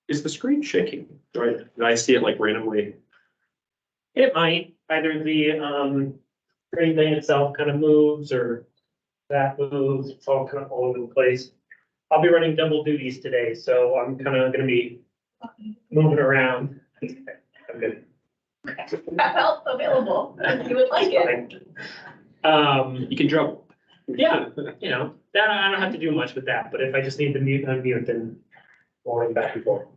Is the screen shaking? Did I see it like randomly? It might, either the screen thing itself kind of moves or that moves, it's all kind of all over the place. I'll be running double duties today, so I'm kind of gonna be moving around. I'm good. Help available, if you would like it. You can jump. Yeah, you know, that I don't have to do much with that, but if I just need to mute, unmute, then going back and forth.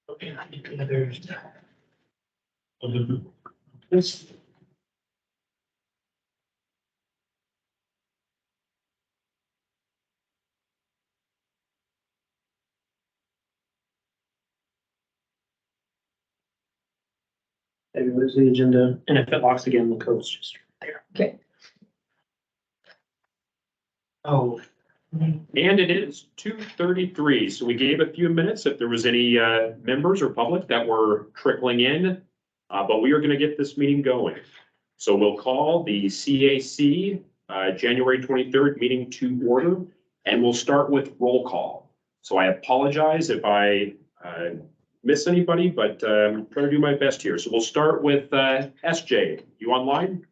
Okay, I think there's. This. And there's the agenda, and if it locks again, the code's just there. Okay. Oh. And it is 2:33, so we gave a few minutes if there was any members or public that were trickling in, but we are going to get this meeting going. So we'll call the CAC January 23rd meeting to order, and we'll start with roll call. So I apologize if I miss anybody, but I'm trying to do my best here. So we'll start with SJ. You online?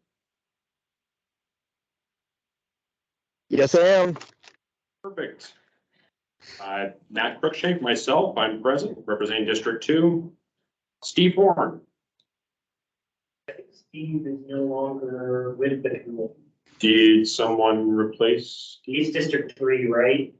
Yes, I am. Perfect. Matt Cruikshank, myself, I'm present, representing District 2. Steve Horn. Steve is no longer with the committee. Did someone replace? He's District 3, right?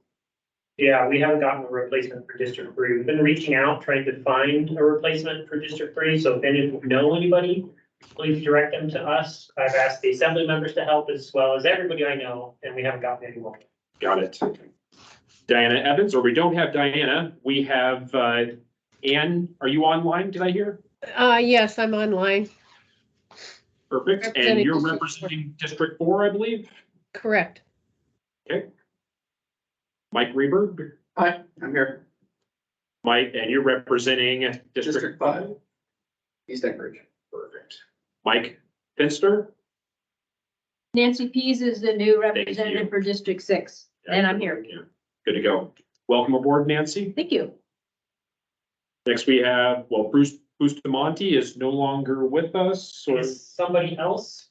Yeah, we haven't gotten a replacement for District 3. We've been reaching out, trying to find a replacement for District 3. So if any of you know anybody, please direct them to us. I've asked the assembly members to help as well as everybody I know, and we haven't gotten anyone. Got it. Diana Evans, or we don't have Diana. We have Ann. Are you online? Did I hear? Yes, I'm online. Perfect. And you're representing District 4, I believe? Correct. Okay. Mike Reberg. Hi, I'm here. Mike, and you're representing District 5. East Anchorage. Perfect. Mike Finster. Nancy Pease is the new you. representative for District 6, and I'm here. Yeah. Good to go. Welcome aboard, Nancy. Thank you. Next we have, well, Bruce Bustamante is no longer with us, so Is somebody else?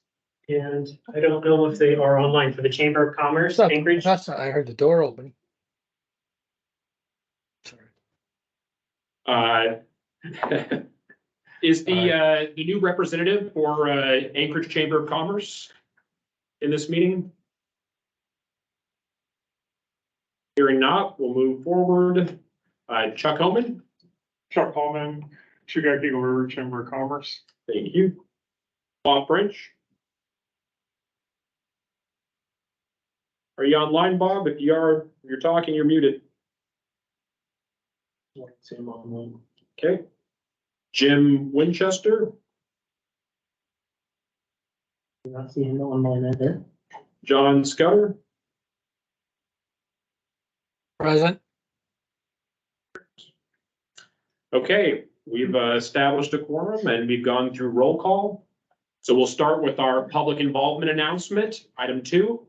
And I don't know if they are online for the Chamber of Commerce, Anchorage. I heard the door open. Is the new representative for Anchorage Chamber of Commerce in this meeting? Hearing not, we'll move forward. Chuck Homan. Chuck Holman, Chugaki River Chamber of Commerce. Thank you. Bob French. Are you online, Bob? If you are, you're talking, you're muted. See him online. Okay. Jim Winchester. Not seeing him online either. John Scudder. Present. Okay, we've established a quorum and we've gone through roll call. So we'll start with our public involvement announcement. Item 2,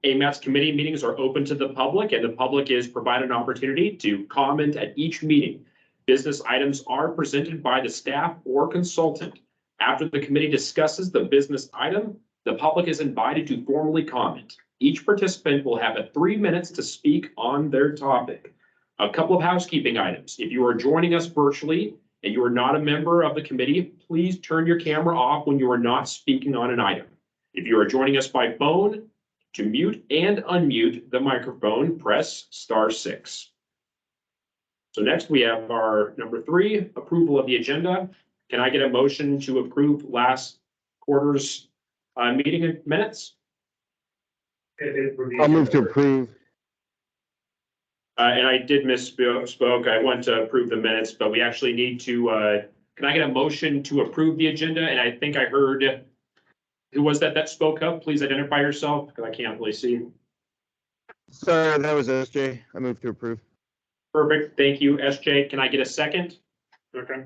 AMATS committee meetings are open to the public and the public is provided an opportunity to comment at each meeting. Business items are presented by the staff or consultant. After the committee discusses the business item, the public is invited to formally comment. Each participant will have 3 minutes to speak on their topic. A couple of housekeeping items. If you are joining us virtually and you are not a member of the committee, please turn your camera off when you are not speaking on an item. If you are joining us by phone, to mute and unmute the microphone, press *6. So next we have our number 3, approval of the agenda. Can I get a motion to approve last quarter's meeting minutes? I'll move to approve. And I did misspoke. I went to approve the minutes, but we actually need to, can I get a motion to approve the agenda? And I think I heard, who was that spoke up? Please identify yourself, because I can't really see. Sorry, that was SJ. I move to approve. Perfect, thank you, SJ. Can I get a second? Okay.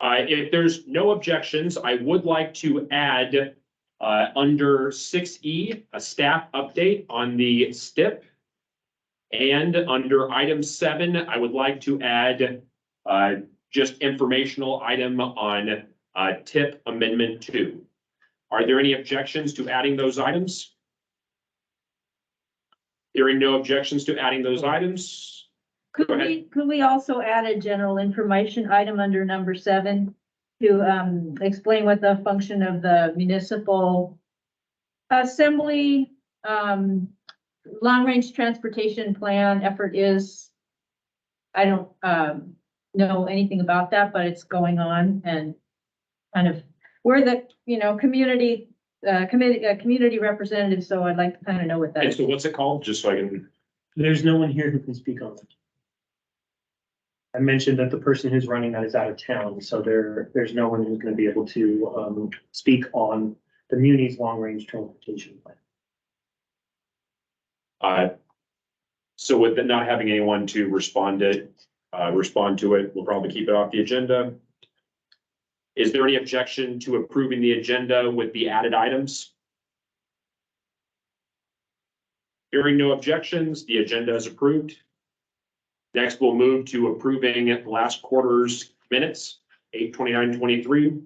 If there's no objections, I would like to add under 6E, a staff update on the STIP. And under item 7, I would like to add just informational item on TIP Amendment 2. Are there any objections to adding those items? Hearing no objections to adding those items. Could Go ahead. could we also add a general information item under number 7 to explain what the function of the municipal assembly long-range transportation plan effort is? I don't know anything about that, but it's going on, and kind of we're the community community representative, so I'd like to kind of know what that And is. so what's it called? Just so I can, There's no one here who can speak on it. I mentioned that the person who's running that is out of town, so there's no one who's gonna be able to speak on the Muni's long-range transportation plan. so with the not having anyone to respond to it, we'll probably keep it off the agenda. Is there any objection to approving the agenda with the added items? Hearing no objections, the agenda is approved. Next, we'll move to approving last quarter's minutes, 8/29/23.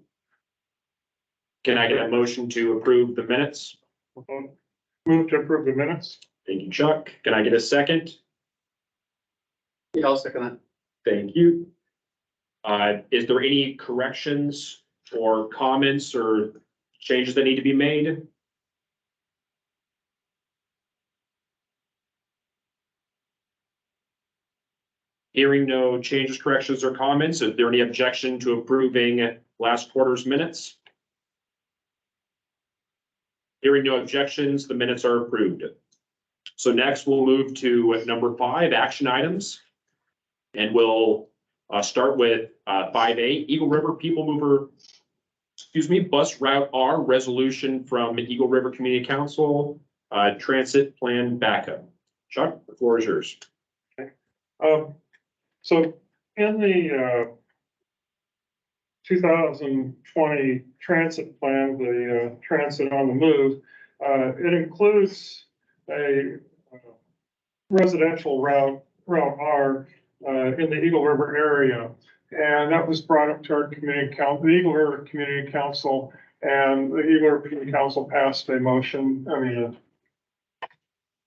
Can I get a motion to approve the minutes? Move to approve the minutes. Thank you, Chuck. Can I get a second? Yeah, I'll second that. Thank you. Is there any corrections or comments or changes that need to be made? Hearing no changes, corrections, or comments, is there any objection to approving last quarter's minutes? Hearing no objections, the minutes are approved. So next we'll move to number 5, action items. And we'll start with 5A, Eagle River People Mover, Bus Route R resolution from Eagle River Community Council, transit plan backup. Chuck, the floor is yours. So in the 2020 transit plan, the transit on the move, it includes a residential route R in the Eagle River area. And that was brought up to our community council, the Eagle River Community Council, and the Eagle River Community Council passed a motion,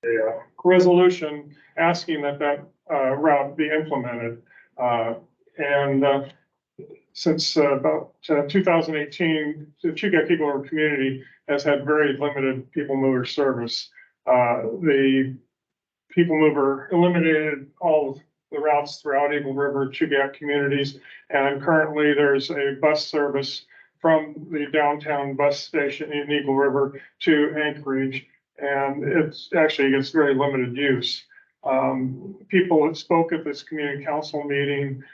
a resolution asking that route be implemented. Since about 2018, the Chugach Eagle River community has had very limited people mover service. The people mover eliminated all of the routes throughout Eagle River Chugach communities, and currently there's a bus service from the downtown bus station in Eagle River to Anchorage, and it's very limited use. People that spoke at this community council meeting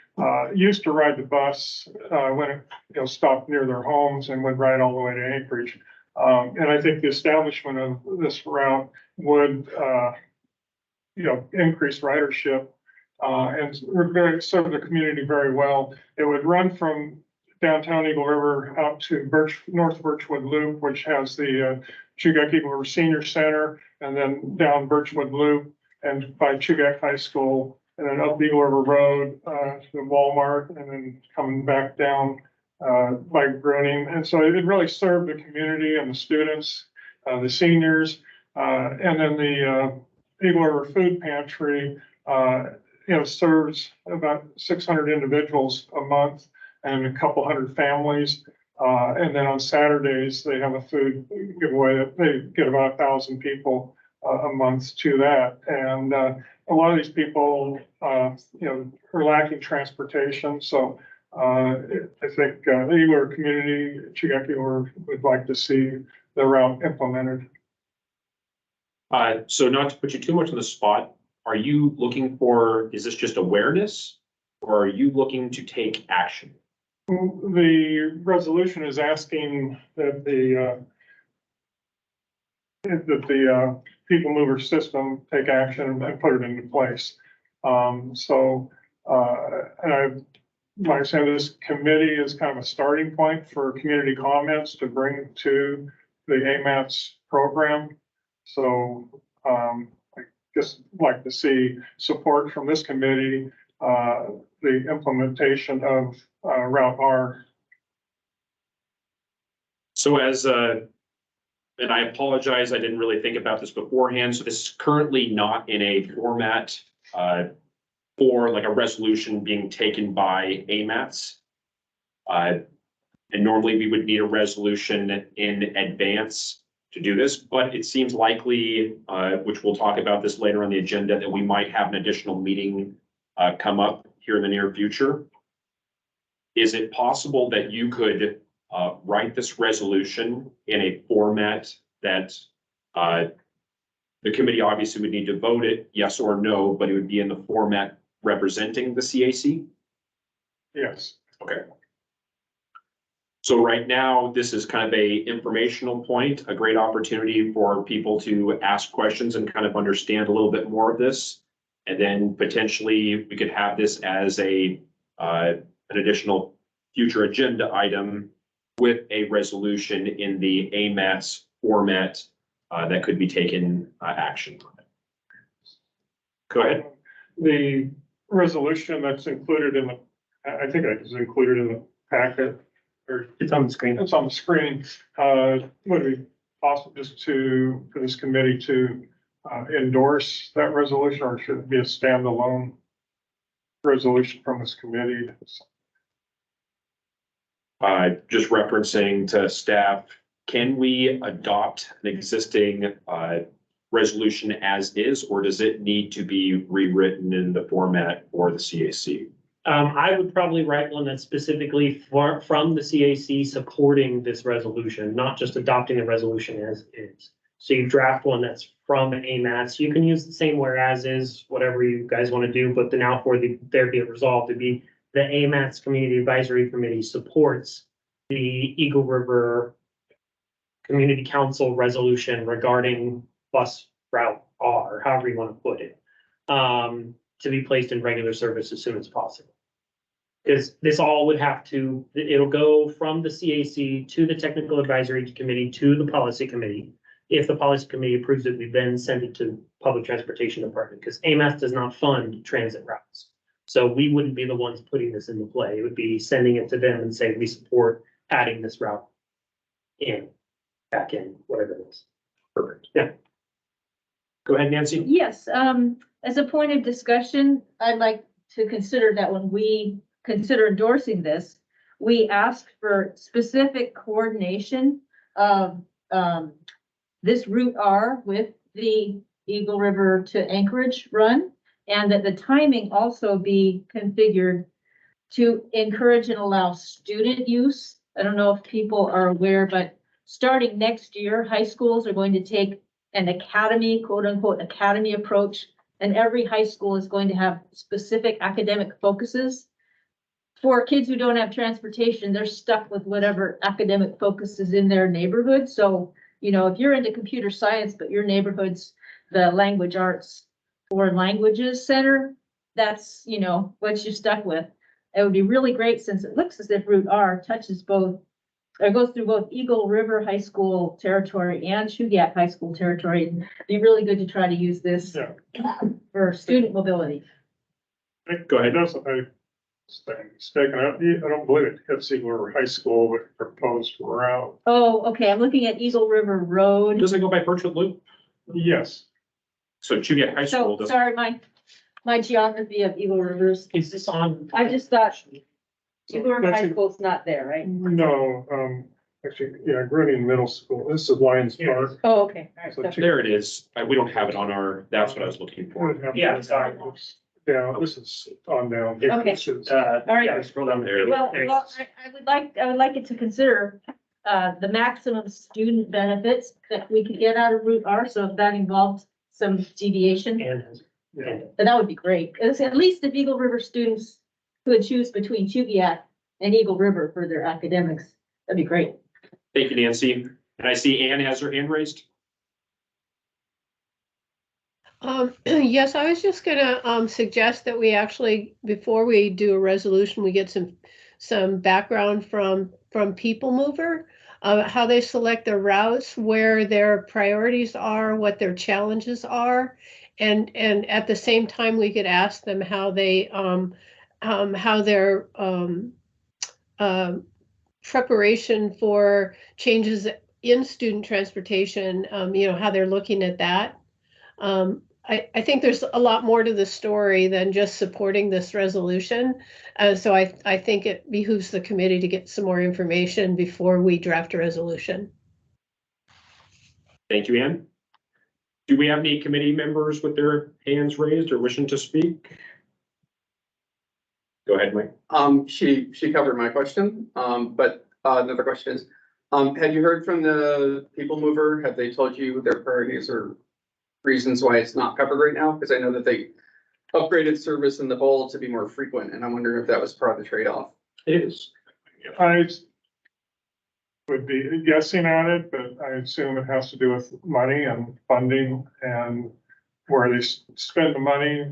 used to ride the bus when it stopped near their homes and would ride all the way to Anchorage. And I think the establishment of this route would increase ridership and serve the community very well. It would run from downtown Eagle River out to North Birchwood Loop, which has the Chugach Eagle River Senior Center, and then down Birchwood Loop and by Chugach High School, and then up Eagle River Road to Walmart, and then coming back down by Groening. And so it really served the community and the students, the seniors, and then the Eagle River Food Pantry, serves about 600 individuals a month and a couple hundred families. And then on Saturdays, they have a food giveaway. They get about 1,000 people a month to that. And, a lot of these people, are lacking transportation. So, I think, the Eagle community, Chugach would like to see the route implemented. So not to put you too much on the spot, are you looking for, is this just awareness? Or are you looking to take action? The resolution is asking that the people mover system take action and put it into place. And like I said, this committee is kind of a starting point for community comments to bring to the AMATS program. So, I just like to see support from this committee, the implementation of, Route R. So and I apologize, I didn't really think about this beforehand. So this is currently not in a format for like a resolution being taken by AMATS. And normally we would need a resolution in advance to do this, but it seems likely, which we'll talk about this later on the agenda, that we might have an additional meeting come up here in the near future. Is it possible that you could write this resolution in a format that the committee obviously would need to vote it, yes or no, but it would be in the format representing the CAC? Yes. Okay. So right now, this is kind of a informational point, a great opportunity for people to ask questions and kind of understand a little bit more of this. And then potentially we could have this as an additional future agenda item with a resolution in the AMATS format that could be taken action on it. Go ahead. The resolution that's included in the, I think it is included in the packet, or It's on the screen. it's on the screen. Would it be possible just for this committee to endorse that resolution, or should it be a standalone resolution from this committee? Just referencing to staff, can we adopt an existing resolution as is, or does it need to be rewritten in the format for the CAC? I would probably write one that's specifically from the CAC supporting this resolution, not just adopting the resolution as is. So you draft one that's from AMATS. You can use the same whereas is, whatever you guys want to do, but the now for there be a resolve to be the AMATS Community Advisory Committee supports the Eagle River Community Council resolution regarding bus route R, however you want to put it, to be placed in regular service as soon as possible. Because this all would have to, it'll go from the CAC to the Technical Advisory Committee to the Policy Committee. If the Policy Committee approves it, we then send it to Public Transportation Department, because AMATS does not fund transit routes. So we wouldn't be the ones putting this into play. It would be sending it to them and saying, we support adding this route in, back in, whatever it is. Perfect. Yeah. Go ahead, Nancy. Yes, as a point of discussion, I'd like to consider that when we consider endorsing this, we ask for specific coordination of this Route R with the Eagle River to Anchorage run, and that the timing also be configured to encourage and allow student use. I don't know if people are aware, but starting next year, high schools are going to take an academy, quote unquote, academy approach, and every high school is going to have specific academic focuses. For kids who don't have transportation, they're stuck with whatever academic focus is in their neighborhood. So, you know, if you're into computer science, but your neighborhood's the language arts or languages center, that's, you know, what you're stuck with. It would be really great, since it looks as if Route R touches both, or goes through both Eagle River High School territory and Chugach High School territory. It'd be really good to try to use this for student mobility. Go ahead. That's a mistaken. I don't believe it hits Eagle River High School with proposed route. Oh, okay, I'm looking at Eagle River Road. Doesn't it go by Birchwood Loop? Yes. So Chugach High School So, doesn't. sorry, my geography of Eagle Rivers. Is this on? I just thought So Eagle River that's High a- School's not there, right? No, actually, yeah, Grunion Middle School. This is Lions Park. Oh, okay. So There it is. We don't have it on our, that's what I was looking for. Yeah, sorry. Yeah, this is on down. Okay. This is- All right. Yeah, scroll down there. Well, I would like it to consider, the maximum student benefits that we could get out of Route R, so if that involved some deviation, And Yeah. then that would be great. At least if Eagle River students could choose between Chugiak and Eagle River for their academics, that'd be great. Thank you, Nancy. And I see Ann has her hand raised. Yes, I was just gonna, suggest that we actually, before we do a resolution, we get some background from People Mover, how they select their routes, where their priorities are, what their challenges are. And at the same time, we could ask them how they, how their, preparation for changes in student transportation, how they're looking at that. I think there's a lot more to the story than just supporting this resolution. So I think it behooves the committee to get some more information before we draft a resolution. Thank you, Ann. Do we have any committee members with their hands raised or wishing to speak? Go ahead, Mike. She covered my question, but another question is, have you heard from the People Mover? Have they told you their priorities or reasons why it's not covered right now? Because I know that they upgraded service in the bowl to be more frequent, and I'm wondering if that was part of the trade-off. It is. I would be guessing at it, but I assume it has to do with money and funding and where they spend the money.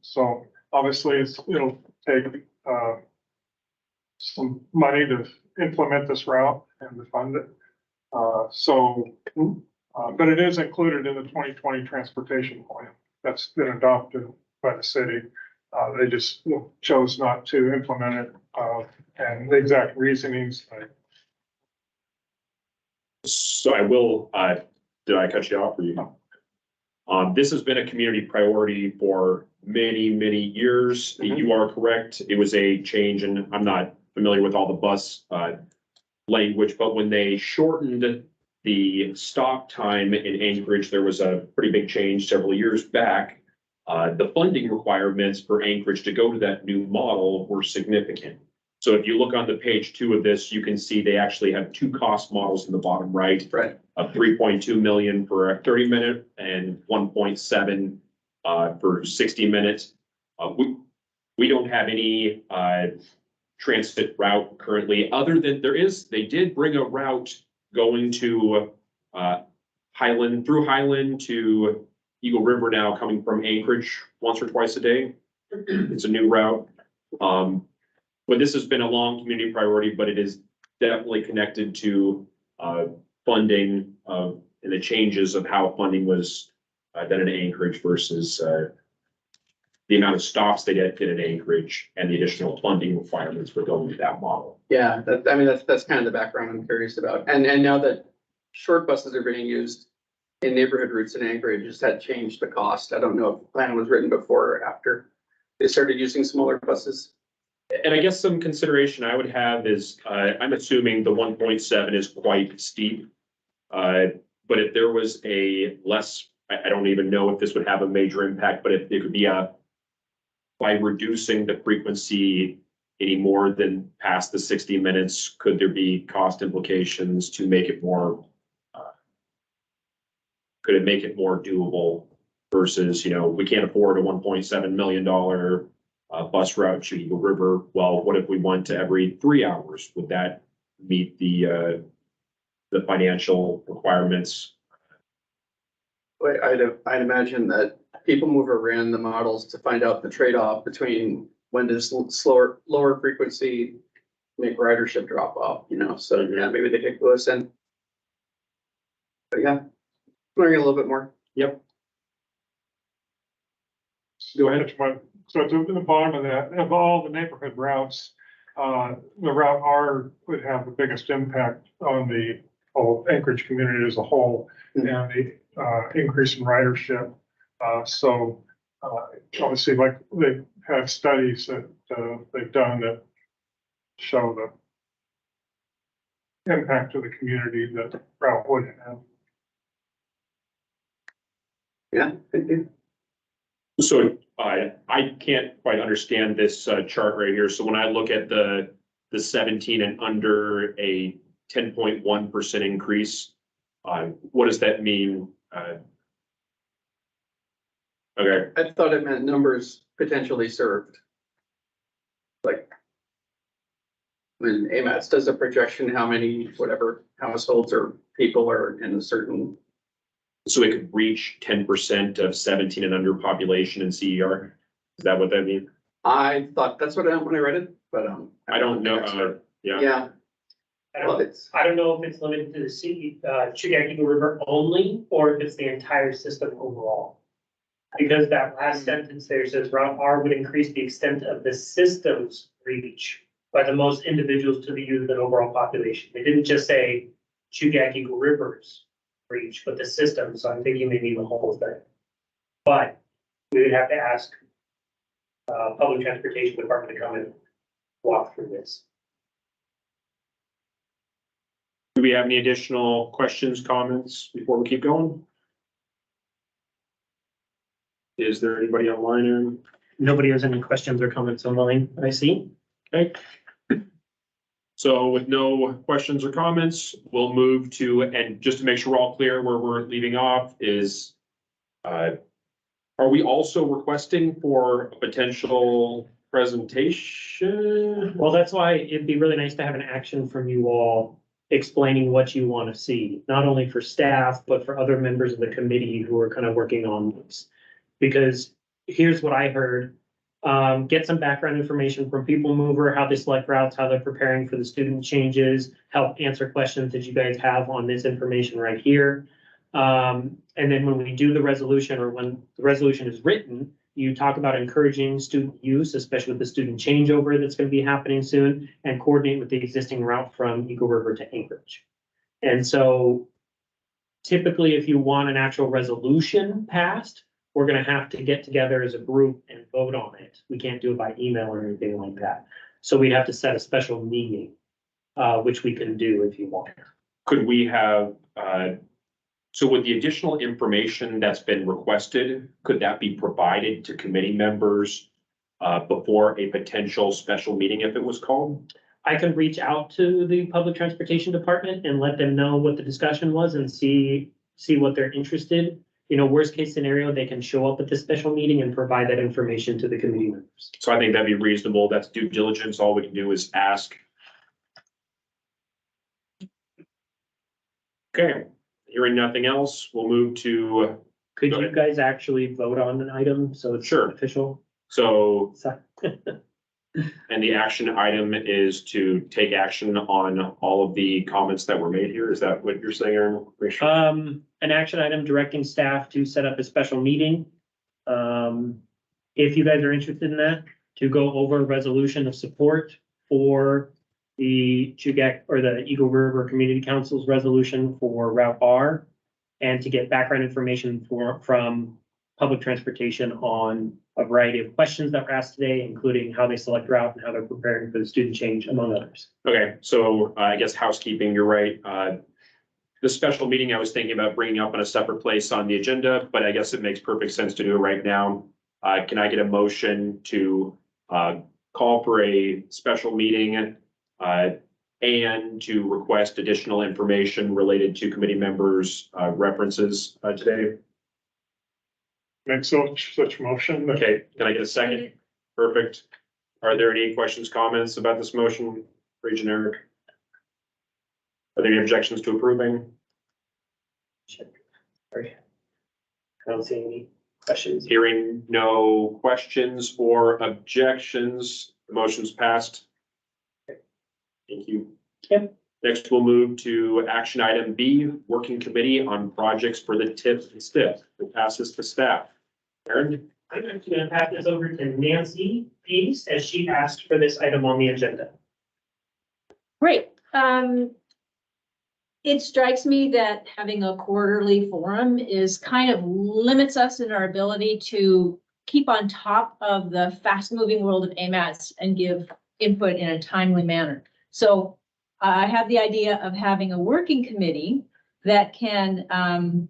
So obviously it'll take some money to implement this route and to fund it. But it is included in the 2020 transportation plan that's been adopted by the city. They just chose not to implement it, and the exact reasonings. So I will, did I cut you off or you? This has been a community priority for many, many years. You are correct. It was a change, and I'm not familiar with all the bus language, but when they shortened the stop time in Anchorage, there was a pretty big change several years back. The funding requirements for Anchorage to go to that new model were significant. So if you look on the page 2 of this, you can see they actually have 2 cost models in the bottom right. Right. Of 3.2 million for a 30-minute and 1.7 for 60 minutes. We don't have any transit route currently, other than they did bring a route going to Highland, through Highland to Eagle River now, coming from Anchorage once or twice a day. It's a new route. But this has been a long community priority, but it is definitely connected to funding and the changes of how funding was done in Anchorage versus the amount of stops they did at Anchorage and the additional funding requirements for going to that model. Yeah, that's kind of the background I'm curious about. And now that short buses are being used in neighborhood routes in Anchorage, has that changed the cost? I don't know if the plan was written before or after they started using smaller buses. And I guess some consideration I would have is, I'm assuming the 1.7 is quite steep. But if there was a less, I don't even know if this would have a major impact, but if it could be by reducing the frequency any more than past the 60 minutes, could there be cost implications to make it more, could it make it more doable versus, we can't afford a $1.7 million bus route to Eagle River. Well, what if we went to every 3 hours? Would that meet the financial requirements? I'd imagine that People Mover ran the models to find out the trade-off between when does lower frequency make ridership drop off, so yeah, maybe they take Lewis in. But yeah, learning a little bit more. Yep. Go ahead. So at the bottom of that, of all the neighborhood routes, the Route R would have the biggest impact on the whole Anchorage community as a whole, and the increase in ridership. Obviously, like they have studies that they've done that show impact to the community that route would have. Yeah, thank you. So I can't quite understand this chart right here. So when I look at the 17 and under a 10.1% increase, what does that mean? Okay, I thought it meant numbers potentially served. Like, when AMATS does a projection, how many, whatever households or people are in a certain, so it could reach 10% of 17 and under population in CER. Is that what that means? I thought that's what when I read it, but, I don't know. Yeah. Yeah, I well, don't, it's, I don't know if it's limited to the city, Chugach River only, or if it's the entire system overall. Because that last sentence there says Route R would increase the extent of the system's reach by the most individuals to the youth and overall population. They didn't just say Chugach River's reach, but the system, so I'm thinking they mean the whole thing. But we would have to ask Public Transportation Department to come and walk through this. Do we have any additional questions, comments before we keep going? Is there anybody online? Aaron? Nobody has any questions or comments online, I see. Okay. So with no questions or comments, we'll move to, and just to make sure we're all clear where we're leaving off is, are we also requesting for a potential presentation? Well, that's why it'd be really nice to have an action from you all explaining what you want to see, not only for staff, but for other members of the committee who are kind of working on this. Because here's what I heard, get some background information from People Mover, how they select routes, how they're preparing for the student changes, help answer questions that you guys have on this information right here. And then when we do the resolution, or when the resolution is written, you talk about encouraging student use, especially with the student changeover that's going to be happening soon, and coordinate with the existing route from Eagle River to Anchorage. And so typically, if you want an actual resolution passed, we're going to have to get together as a group and vote on it. We can't do it by email or anything like that. So we'd have to set a special meeting, which we can do if you want. Could we have, so with the additional information that's been requested, could that be provided to committee members before a potential special meeting if it was called? I can reach out to the Public Transportation Department and let them know what the discussion was and see what they're interested. You know, worst case scenario, they can show up at the special meeting and provide that information to the committee members. So I think that'd be reasonable. That's due diligence. All we can do is ask. Okay, hearing nothing else, we'll move to, Could Go you ahead. guys actually vote on an item so it's Sure. official? so, So- and the action item is to take action on all of the comments that were made here. Is that what you're saying, Aaron? Make sure. An action item directing staff to set up a special meeting. If you guys are interested in that, to go over a resolution of support for the Chugach or the Eagle River Community Council's resolution for Route R, and to get background information from public transportation on a variety of questions that were asked today, including how they select route and how they're preparing for the student change, among others. Okay, so I guess housekeeping, you're right. The special meeting I was thinking about bringing up in a separate place on the agenda, but I guess it makes perfect sense to do it right now. Can I get a motion to call for a special meeting and to request additional information related to committee members' references today? Make such motion. Okay, can I get a second? Perfect. Are there any questions, comments about this motion? Pretty generic. Are there any objections to approving? Sorry. I don't see any questions. Hearing no questions or objections, the motion's passed. Thank you. Yep. Next, we'll move to action item B, working committee on projects for the TIP and STIP. We'll pass this to staff. Aaron? I'm actually gonna pass this over to Nancy Pease, as she asked for this item on the agenda. Great. It strikes me that having a quarterly forum is kind of limits us in our ability to keep on top of the fast moving world of AMATS and give input in a timely manner. So I have the idea of having a working committee that can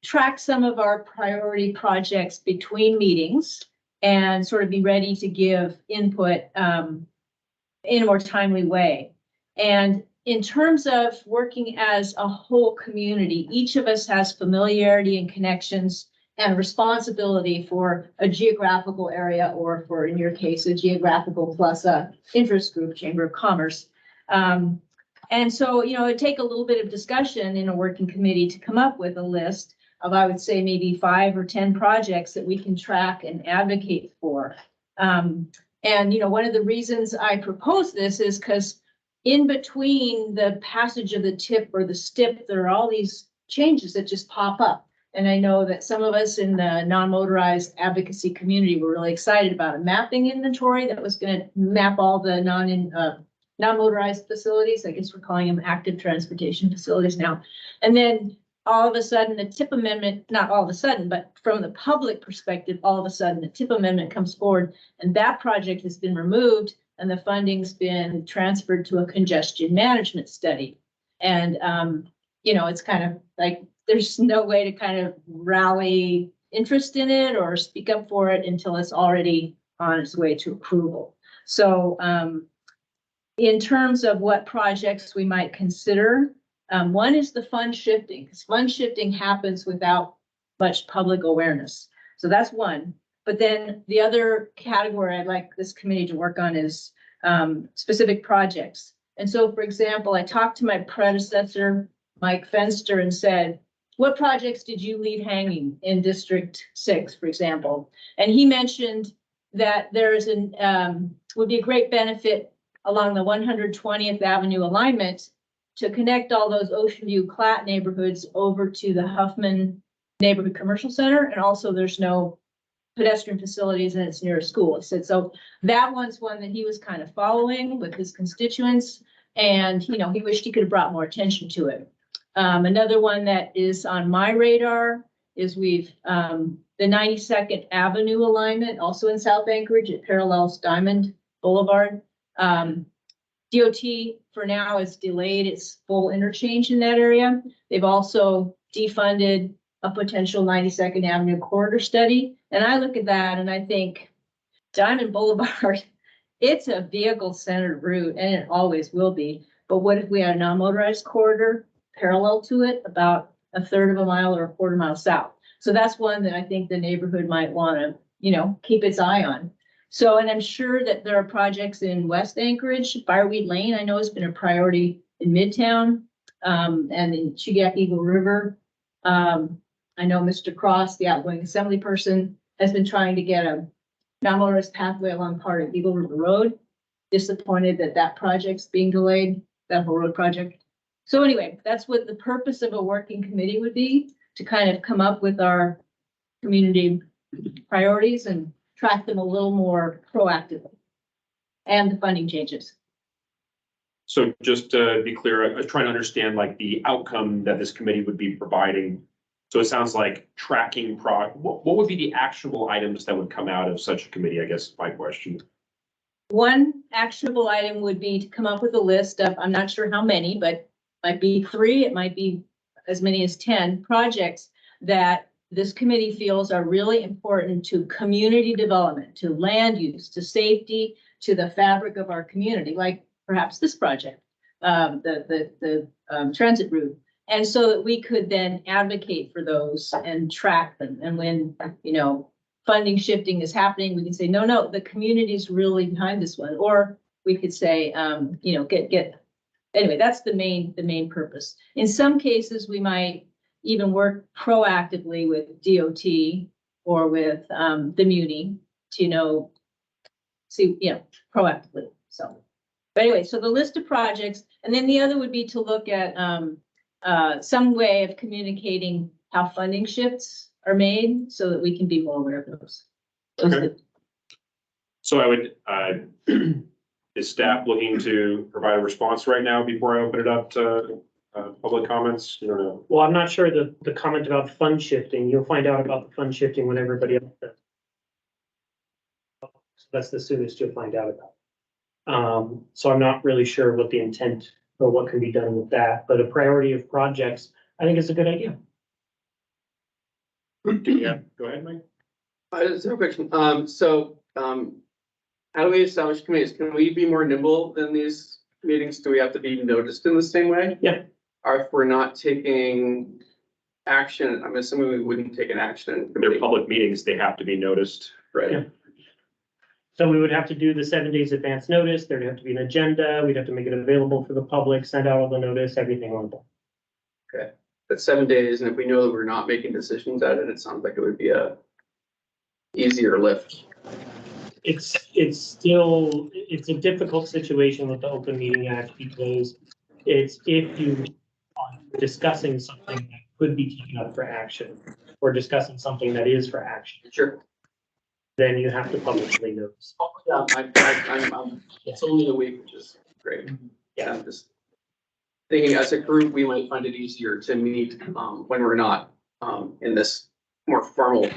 track some of our priority projects between meetings and sort of be ready to give input in a more timely way. And in terms of working as a whole community, each of us has familiarity and connections and responsibility for a geographical area, or for, in your case, a geographical plus a interest group, Chamber of Commerce. And so, you know, it'd take a little bit of discussion in a working committee to come up with a list of, I would say, maybe 5 or 10 projects that we can track and advocate for. And, you know, one of the reasons I propose this is because in between the passage of the TIP or the STIP, there are all these changes that just pop up. And I know that some of us in the non-motorized advocacy community were really excited about a mapping inventory that was going to map all the non-motorized facilities. I guess we're calling them active transportation facilities now. And then all of a sudden the TIP amendment, not all of a sudden, but from the public perspective, all of a sudden the TIP amendment comes forward and that project has been removed and the funding's been transferred to a congestion management study. And, you know, it's kind of like, there's no way to kind of rally interest in it or speak up for it until it's already on its way to approval. So in terms of what projects we might consider, one is the fund shifting, because fund shifting happens without much public awareness. So that's one. But then the other category I'd like this committee to work on is specific projects. And so, for example, I talked to my predecessor, Mike Fenster, and said, what projects did you leave hanging in District 6, for example? And he mentioned that there's would be a great benefit along the 120th Avenue alignment to connect all those Ocean View Clatt neighborhoods over to the Huffman Neighborhood Commercial Center. And also there's no pedestrian facilities and it's near a school. He said, so that one's one that he was kind of following with his constituents. And, you know, he wished he could have brought more attention to it. Another one that is on my radar is the 92nd Avenue alignment, also in South Anchorage. It parallels Diamond Boulevard. DOT for now has delayed its full interchange in that area. They've also defunded a potential 92nd Avenue corridor study. And I look at that and I think Diamond Boulevard, it's a vehicle-centered route and it always will be. But what if we had a non-motorized corridor parallel to it, about 1/3 of a mile or 1/4 mile south? So that's one that I think the neighborhood might want to, you know, keep its eye on. So, and I'm sure that there are projects in West Anchorage. Fireweed Lane, I know, has been a priority in Midtown, and in Chugach Eagle River. I know Mr. Cross, the outgoing assembly person, has been trying to get a non-motorized pathway along part of Eagle River Road. Disappointed that that project's being delayed, that whole road project. So anyway, that's what the purpose of a working committee would be, to kind of come up with our community priorities and track them a little more proactively. And the funding changes. So just to be clear, I was trying to understand like the outcome that this committee would be providing. So it sounds like tracking what would be the actionable items that would come out of such a committee, I guess, my question. One actionable item would be to come up with a list of, I'm not sure how many, but it might be 3, it might be as many as 10 projects that this committee feels are really important to community development, to land use, to safety, to the fabric of our community, like perhaps this project, the transit route. And so that we could then advocate for those and track them. And when, you know, funding shifting is happening, we can say, no, the community is really behind this one. Or we could say, you know, anyway, that's the main purpose. In some cases, we might even work proactively with DOT or with the Muni to, you know, see, you know, proactively. So, but anyway, so the list of projects, and then the other would be to look at some way of communicating how funding shifts are made so that we can be more aware of those. Okay. So I would, is staff looking to provide a response right now before I open it up to public comments? You know. Well, I'm not sure the comment about fund shifting, you'll find out about the fund shifting when everybody else does. So that's the soonest you'll find out about. So I'm not really sure what the intent or what can be done with that. But a priority of projects, I think is a good idea. Yeah, go ahead, Mike. I just have a question. How do we establish committees? Can we be more nimble than these meetings? Do we have to be noticed in the same way? Yeah. Or if we're not taking action, I'm assuming we wouldn't take an action. If they're public meetings, they have to be noticed. Right. Yeah. So we would have to do the 7 days advance notice. There'd have to be an agenda. We'd have to make it available for the public, send out all the notice, everything like that. That's 7 days, and if we know that we're not making decisions at it, it sounds like it would be a easier lift. It's a difficult situation with the Open Meeting Act because it's if you are discussing something that could be taken up for action or discussing something that is for action, Sure. then you have to publicly notice. Yeah, it's only a week, which is great. Yeah, I'm just thinking as a group, we might find it easier to meet when we're not in this more formal,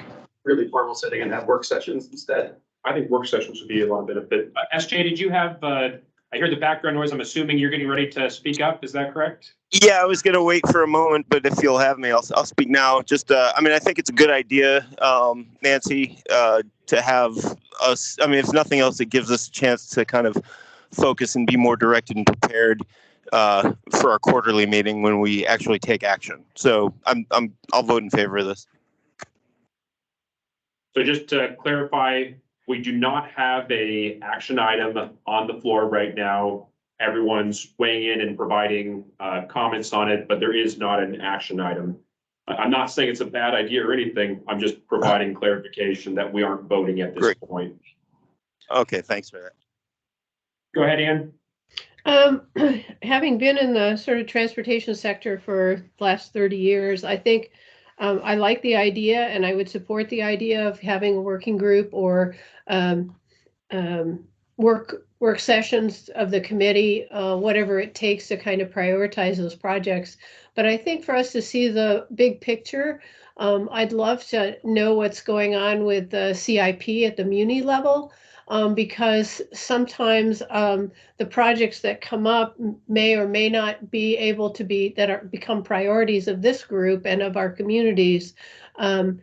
really formal setting and have work sessions instead. I think work sessions would be a lot of benefit. SJ, did you have, I hear the background noise. I'm assuming you're getting ready to speak up. Is that correct? Yeah, I was gonna wait for a moment, but if you'll have me, I'll speak now. Just, I mean, I think it's a good idea, Nancy, to have us, I mean, if nothing else, it gives us a chance to kind of focus and be more directed and prepared for our quarterly meeting when we actually take action. So I'll vote in favor of this. So just to clarify, we do not have a action item on the floor right now. Everyone's weighing in and providing comments on it, but there is not an action item. I'm not saying it's a bad idea or anything. I'm just providing clarification that we aren't voting at this Great. point. Okay, thanks for that. Go ahead, Ann. Having been in the sort of transportation sector for the last 30 years, I think I like the idea and I would support the idea of having a working group or work sessions of the committee, whatever it takes to kind of prioritize those projects. But I think for us to see the big picture, I'd love to know what's going on with the CIP at the muni level. Because sometimes the projects that come up may or may not be able to be become priorities of this group and of our communities are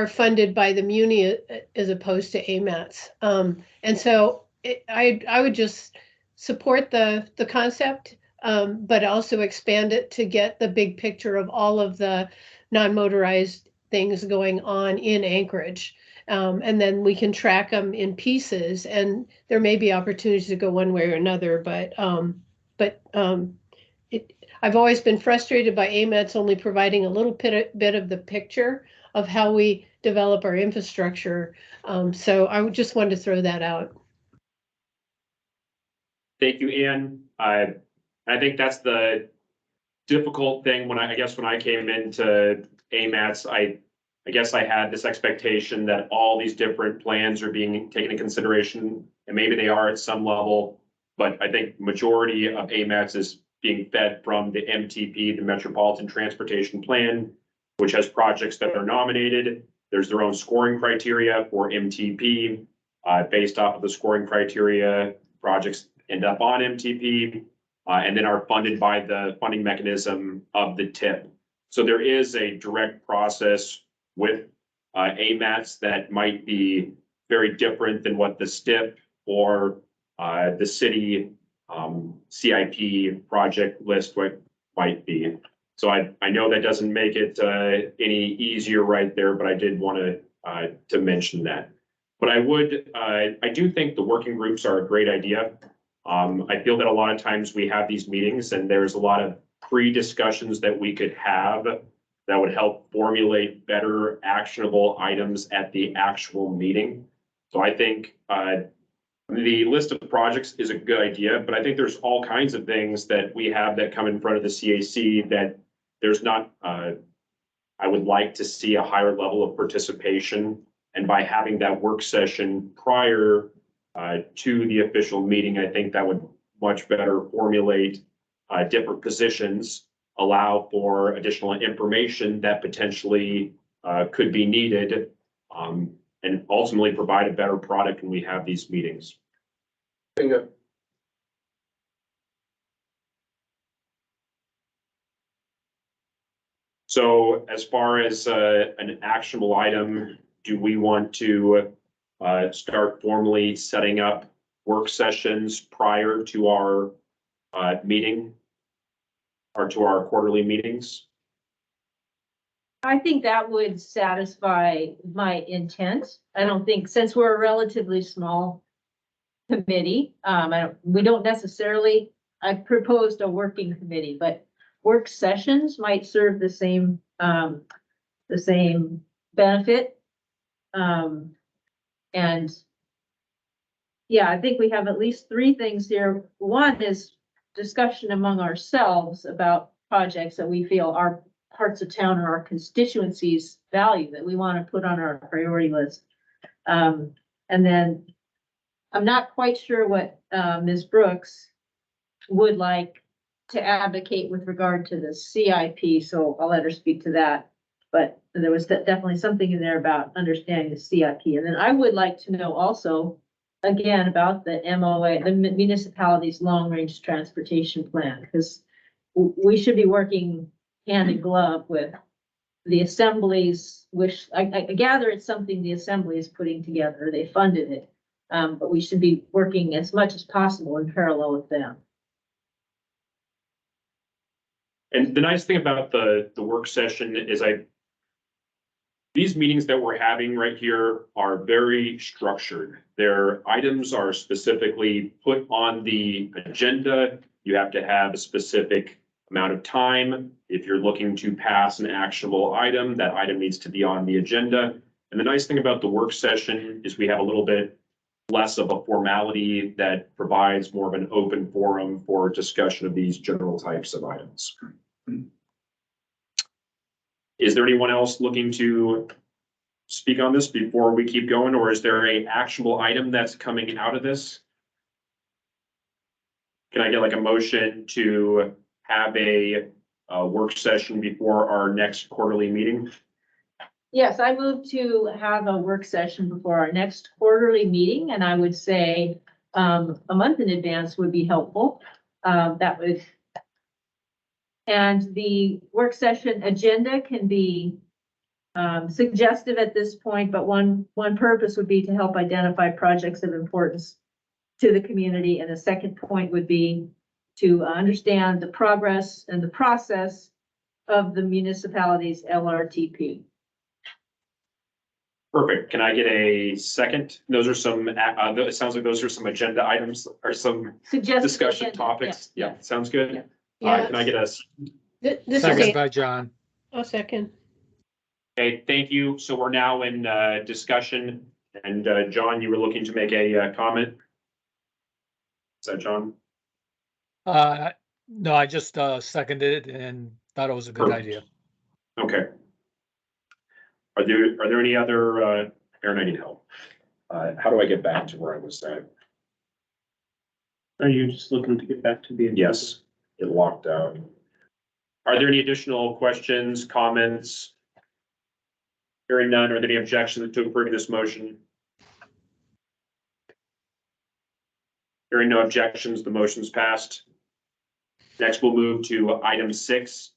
funded by the muni as opposed to AMATS. And so I would just support the concept, but also expand it to get the big picture of all of the non-motorized things going on in Anchorage. And then we can track them in pieces, and there may be opportunities to go one way or another, but I've always been frustrated by AMATS only providing a little bit of the picture of how we develop our infrastructure. So I just wanted to throw that out. Thank you, Ann. I think that's the difficult thing when I guess when I came into AMATS, I guess I had this expectation that all these different plans are being taken into consideration, and maybe they are at some level, but I think majority of AMATS is being fed from the MTP, the Metropolitan Transportation Plan, which has projects that are nominated. There's their own scoring criteria for MTP. Based off of the scoring criteria, projects end up on MTP, and then are funded by the funding mechanism of the TIP. So there is a direct process with AMATS that might be very different than what the STIP or the city CIP project list might be. So I know that doesn't make it any easier right there, but I did want to mention that. But I do think the working groups are a great idea. I feel that a lot of times we have these meetings and there's a lot of pre-discussions that we could have that would help formulate better actionable items at the actual meeting. So I think the list of projects is a good idea, but I think there's all kinds of things that we have that come in front of the CAC that there's not, I would like to see a higher level of participation. And by having that work session prior to the official meeting, I think that would much better formulate different positions, allow for additional information that potentially could be needed, and ultimately provide a better product when we have these meetings. Bingo. So as far as an actionable item, do we want to start formally setting up work sessions prior to our meeting or to our quarterly meetings? I think that would satisfy my intent. I don't think, since we're a relatively small committee, we don't necessarily, I proposed a working committee, but work sessions might serve the same benefit. And yeah, I think we have at least 3 things here. One is discussion among ourselves about projects that we feel our parts of town or our constituencies value that we want to put on our priority list. And then I'm not quite sure what Ms. Brooks would like to advocate with regard to the CIP, so I'll let her speak to that. But there was definitely something in there about understanding the CIP. And then I would like to know also, again, about the MOA, the municipality's long-range transportation plan, because we should be working hand in glove with the assemblies, which I gather it's something the assembly is putting together. They funded it. But we should be working as much as possible in parallel with them. And the nice thing about the work session is these meetings that we're having right here are very structured. Their items are specifically put on the agenda. You have to have a specific amount of time. If you're looking to pass an actionable item, that item needs to be on the agenda. And the nice thing about the work session is we have a little bit less of a formality that provides more of an open forum for discussion of these general types of items. Is there anyone else looking to speak on this before we keep going, or is there an actionable item that's coming out of this? Can I get like a motion to have a work session before our next quarterly meeting? Yes, I move to have a work session before our next quarterly meeting, and I would say a month in advance would be helpful. That would, and the work session agenda can be suggestive at this point, but one purpose would be to help identify projects of importance to the community, and the second point would be to understand the progress and the process of the municipality's LRTP. Perfect. Can I get a second? Those are some, it sounds like those are some agenda items or some discussion topics. Yeah, sounds good. Yeah. Can I get a? This is Second a, by John. a second. Okay, thank you. So we're now in discussion, and John, you were looking to make a comment? Is that John? No, I just seconded it and thought it was a good idea. Okay. Are there any other, Aaron, I need help. How do I get back to where I was at? Are you just looking to get back to the? Yes, it locked out. Are there any additional questions, comments? Hearing none, are there any objections to approving this motion? Hearing no objections, the motion's passed. Next, we'll move to item 6,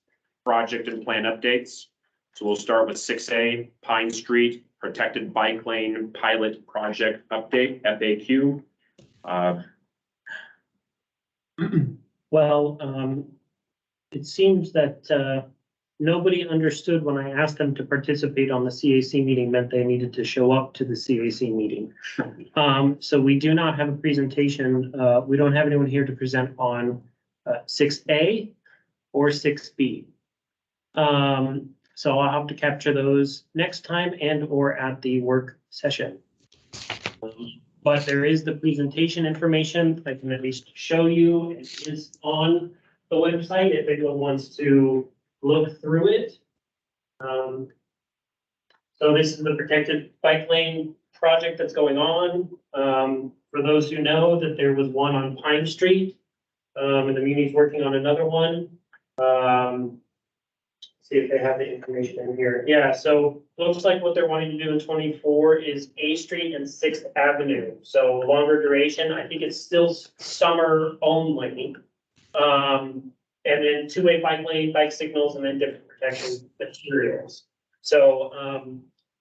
project and plan updates. So we'll start with 6A, Pine Street Protected Bike Lane Pilot Project Update, FAQ. Well, it seems that nobody understood when I asked them to participate on the CAC meeting meant they needed to show up to the CAC meeting. So we do not have a presentation. We don't have anyone here to present on 6A or 6B. So I'll have to capture those next time and or at the work session. But there is the presentation information I can at least show you. It is on the website if anyone wants to look through it. So this is the protected bike lane project that's going on. For those who know that there was one on Pine Street, and the muni's working on another one. See if they have the information in here. Yeah, so looks like what they're wanting to do in 24 is A Street and 6th Avenue. So longer duration. I think it's still summer only. And then 2-way bike lane, bike signals, and then different protection materials. So,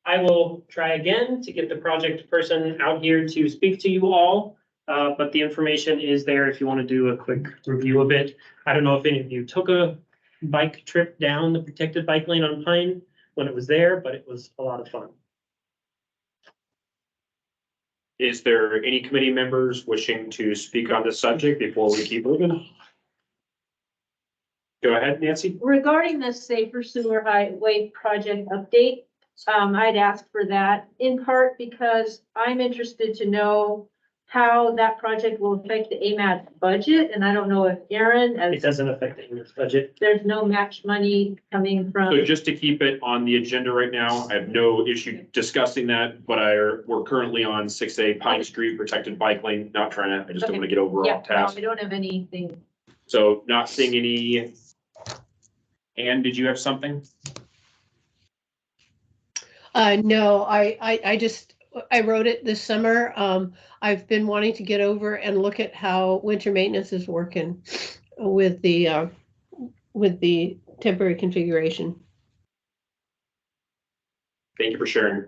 I will try again to get the project person out here to speak to you all. But the information is there if you want to do a quick review of it. I don't know if any of you took a bike trip down the protected bike lane on Pine when it was there, but it was a lot of fun. Is there any committee members wishing to speak on this subject before we keep moving? Go ahead, Nancy. Regarding the Safer Sewer Highway project update, I'd ask for that in part because I'm interested to know how that project will affect the AMATS budget, and I don't know if Aaron, It as doesn't affect the English budget. there's no match money coming from. So just to keep it on the agenda right now, I have no issue discussing that, but we're currently on 6A Pine Street, protected bike lane, I just don't want to get over Yeah, off no, task. I don't have anything. So not seeing any. Ann, did you have something? No, I wrote it this summer. I've been wanting to get over and look at how winter maintenance is working with the temporary configuration. Thank you for sharing.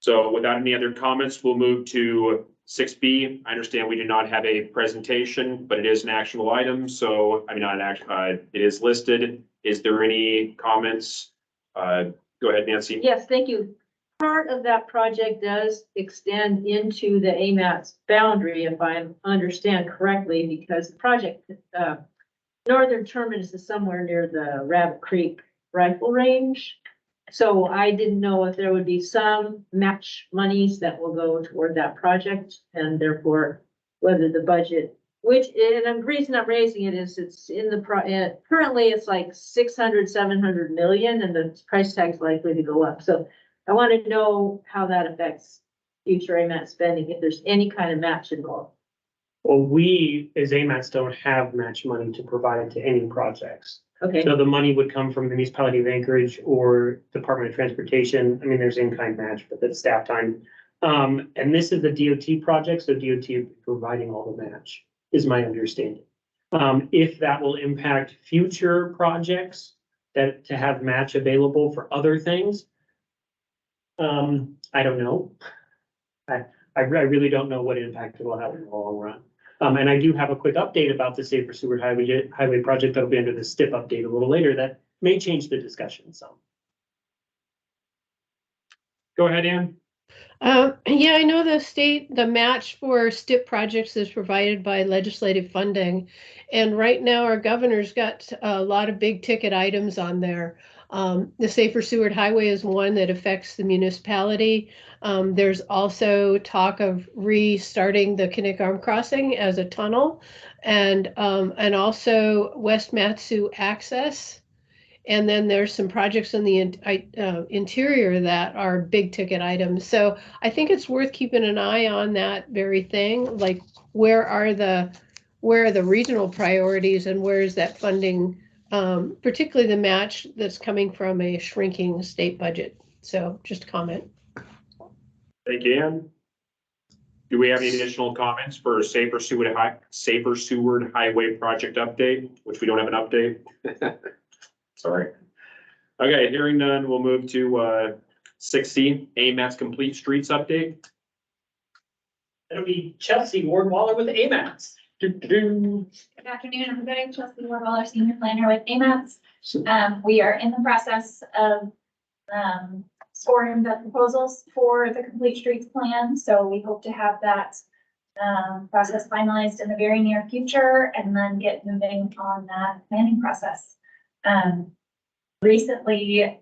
So without any other comments, we'll move to 6B. I understand we do not have a presentation, but it is an actionable item. So, I mean, not an action, it is listed. Is there any comments? Go ahead, Nancy. Yes, thank you. Part of that project does extend into the AMATS boundary, if I understand correctly, because the project, northern terminus is somewhere near the Rabbit Creek Rifle Range. So I didn't know if there would be some match monies that will go toward that project, and therefore whether the budget, and the reason I'm raising it is it's in the currently it's like 600-700 million, and the price tag's likely to go up. So I want to know how that affects future AMAT spending, if there's any kind of match involved. Well, we as AMATS don't have match money to provide to any projects. Okay, So the money would come from the municipality of Anchorage or Department of Transportation. I mean, there's in-kind match, but that's staff time. And this is the DOT project, so DOT is providing all the match, is my understanding. If that will impact future projects that to have match available for other things, I don't know. I really don't know what impact it will have in the long run. And I do have a quick update about the Safer Seward Highway project that'll be under the STIP update a little later that may change the discussion some. Go ahead, Ann. Yeah, I know the match for STIP projects is provided by legislative funding. And right now our governor's got a lot of big ticket items on there. The Safer Seward Highway is one that affects the municipality. There's also talk of restarting the Kinnick Arm Crossing as a tunnel, and also West Matsu access. And then there's some projects in the interior that are big ticket items. So I think it's worth keeping an eye on that very thing. Like, where are the regional priorities, and where is that funding, particularly the match that's coming from a shrinking state budget. So just a comment. Thank you, Ann. Do we have any additional comments for Safer Seward Highway project update, which we don't have an update? Sorry. Okay, hearing none, we'll move to 6C, AMATS Complete Streets update. It'll be Chelsea Wardwaller with AMATS. Good afternoon, everybody. Chelsea Warwaller, Senior Planner with AMATS. We are in the process of scoring the proposals for the Complete Streets Plan. So we hope to have that process finalized in the very near future, and then get moving on that planning process. Recently,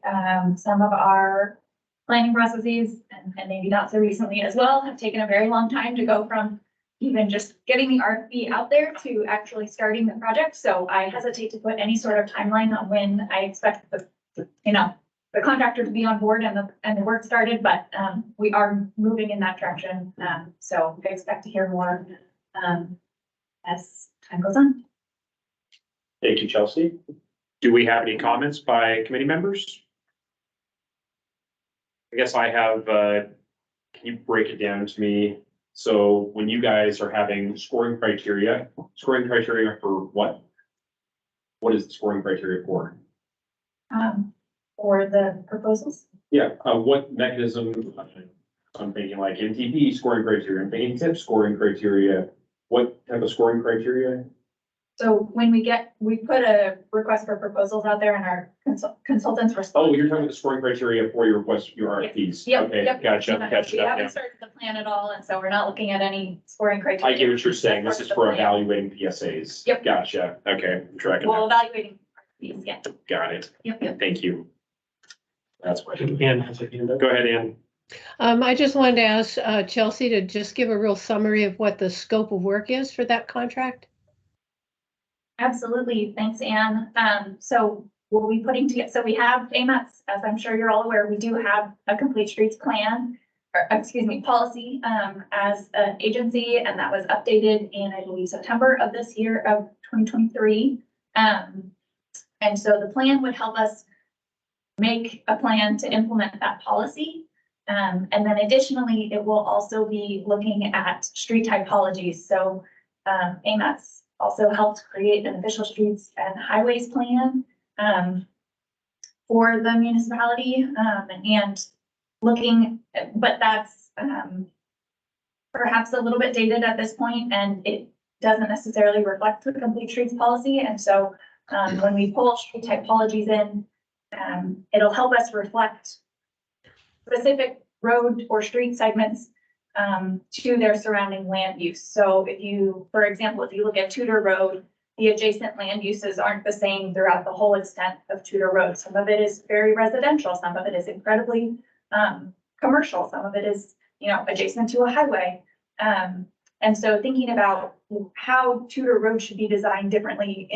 some of our planning processes, and maybe not so recently as well, have taken a very long time to go from even just getting the RFP out there to actually starting the project. So I hesitate to put any sort of timeline on when I expect the contractor to be on board and the work started, but we are moving in that direction. So I expect to hear more as time goes on. Thank you, Chelsea. Do we have any comments by committee members? I guess I have, can you break it down to me? So when you guys are having scoring criteria for what? What is the scoring criteria for? for the proposals. Yeah, what mechanism, I'm thinking like MTP scoring criteria, and AMATS scoring criteria. What type of scoring criteria? So when we put a request for proposals out there and our consultants respond. Oh, you're talking about the scoring criteria for your request, your RFPs. Yep, Okay, yep. gotcha, We gotcha, haven't yeah. started the plan at all, and so we're not looking at any scoring criteria. I get what you're saying. This is for evaluating PSAs. Yep. Gotcha. Okay, I'm tracking Well, that. evaluating these, yeah. Got it. Yep. Thank you. That's what. Ann has a hand up. Go ahead, Ann. I just wanted to ask Chelsea to just give a real summary of what the scope of work is for that contract. Absolutely. Thanks, Anne. So we'll be putting together, so we have AMATS, as I'm sure you're all aware, we do have a complete streets plan, or excuse me, policy, as an agency, and that was updated in, I believe, September of this year of 2023. And so the plan would help us make a plan to implement that policy. And then additionally, it will also be looking at street typologies. So AMATS also helped create an official streets and highways plan for the municipality, and looking, but that's perhaps a little bit dated at this point, and it doesn't necessarily reflect the complete streets policy. And so when we pull street typologies in, it'll help us reflect specific road or street segments to their surrounding land use. So if you, for example, if you look at Tudor Road, the adjacent land uses aren't the same throughout the whole extent of Tudor Road. Some of it is very residential, some of it is incredibly commercial, some of it is, you know, adjacent to a highway. And so thinking about how Tudor Road should be designed differently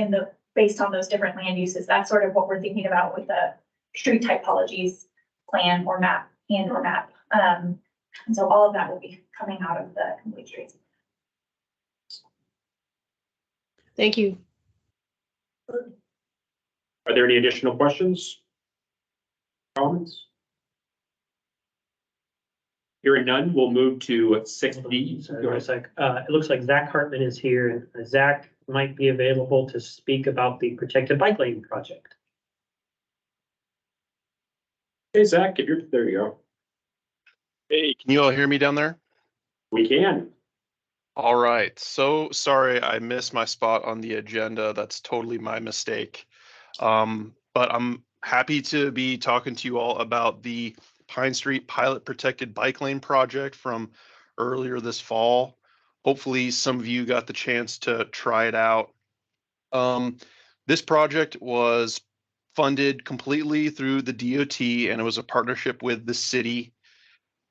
based on those different land uses, that's sort of what we're thinking about with the street typologies plan or map. And so all of that will be coming out of the complete streets. Thank you. Are there any additional questions? Comments? Hearing none, we'll move to 6D. Sorry, one sec. It looks like Zach Hartman is here. Zach might be available to speak about the protected bike lane project. Hey, Zach, if you're, there you go. Hey, can you all hear me down there? We can. All right. So sorry I missed my spot on the agenda. That's totally my mistake. But I'm happy to be talking to you all about the Pine Street Pilot Protected Bike Lane project from earlier this fall. Hopefully some of you got the chance to try it out. This project was funded completely through the DOT, and it was a partnership with the city.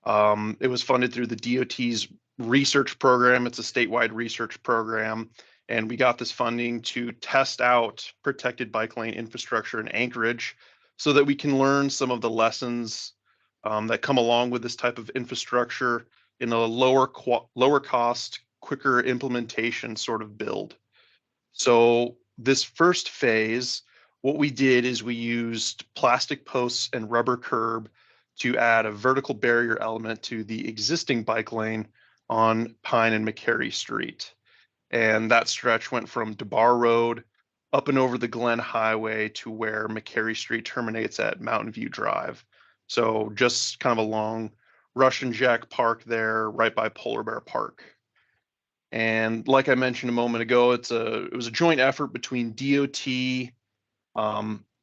It was funded through the DOT's research program. It's a statewide research program, and we got this funding to test out protected bike lane infrastructure in Anchorage so that we can learn some of the lessons that come along with this type of infrastructure in a lower cost, quicker implementation sort of build. So this first phase, what we did is we used plastic posts and rubber curb to add a vertical barrier element to the existing bike lane on Pine and McCary Street. And that stretch went from DeBar Road up and over the Glen Highway to where McCary Street terminates at Mountain View Drive. So just kind of along Rush and Jack Park there, right by Polar Bear Park. And like I mentioned a moment ago, it was a joint effort between DOT,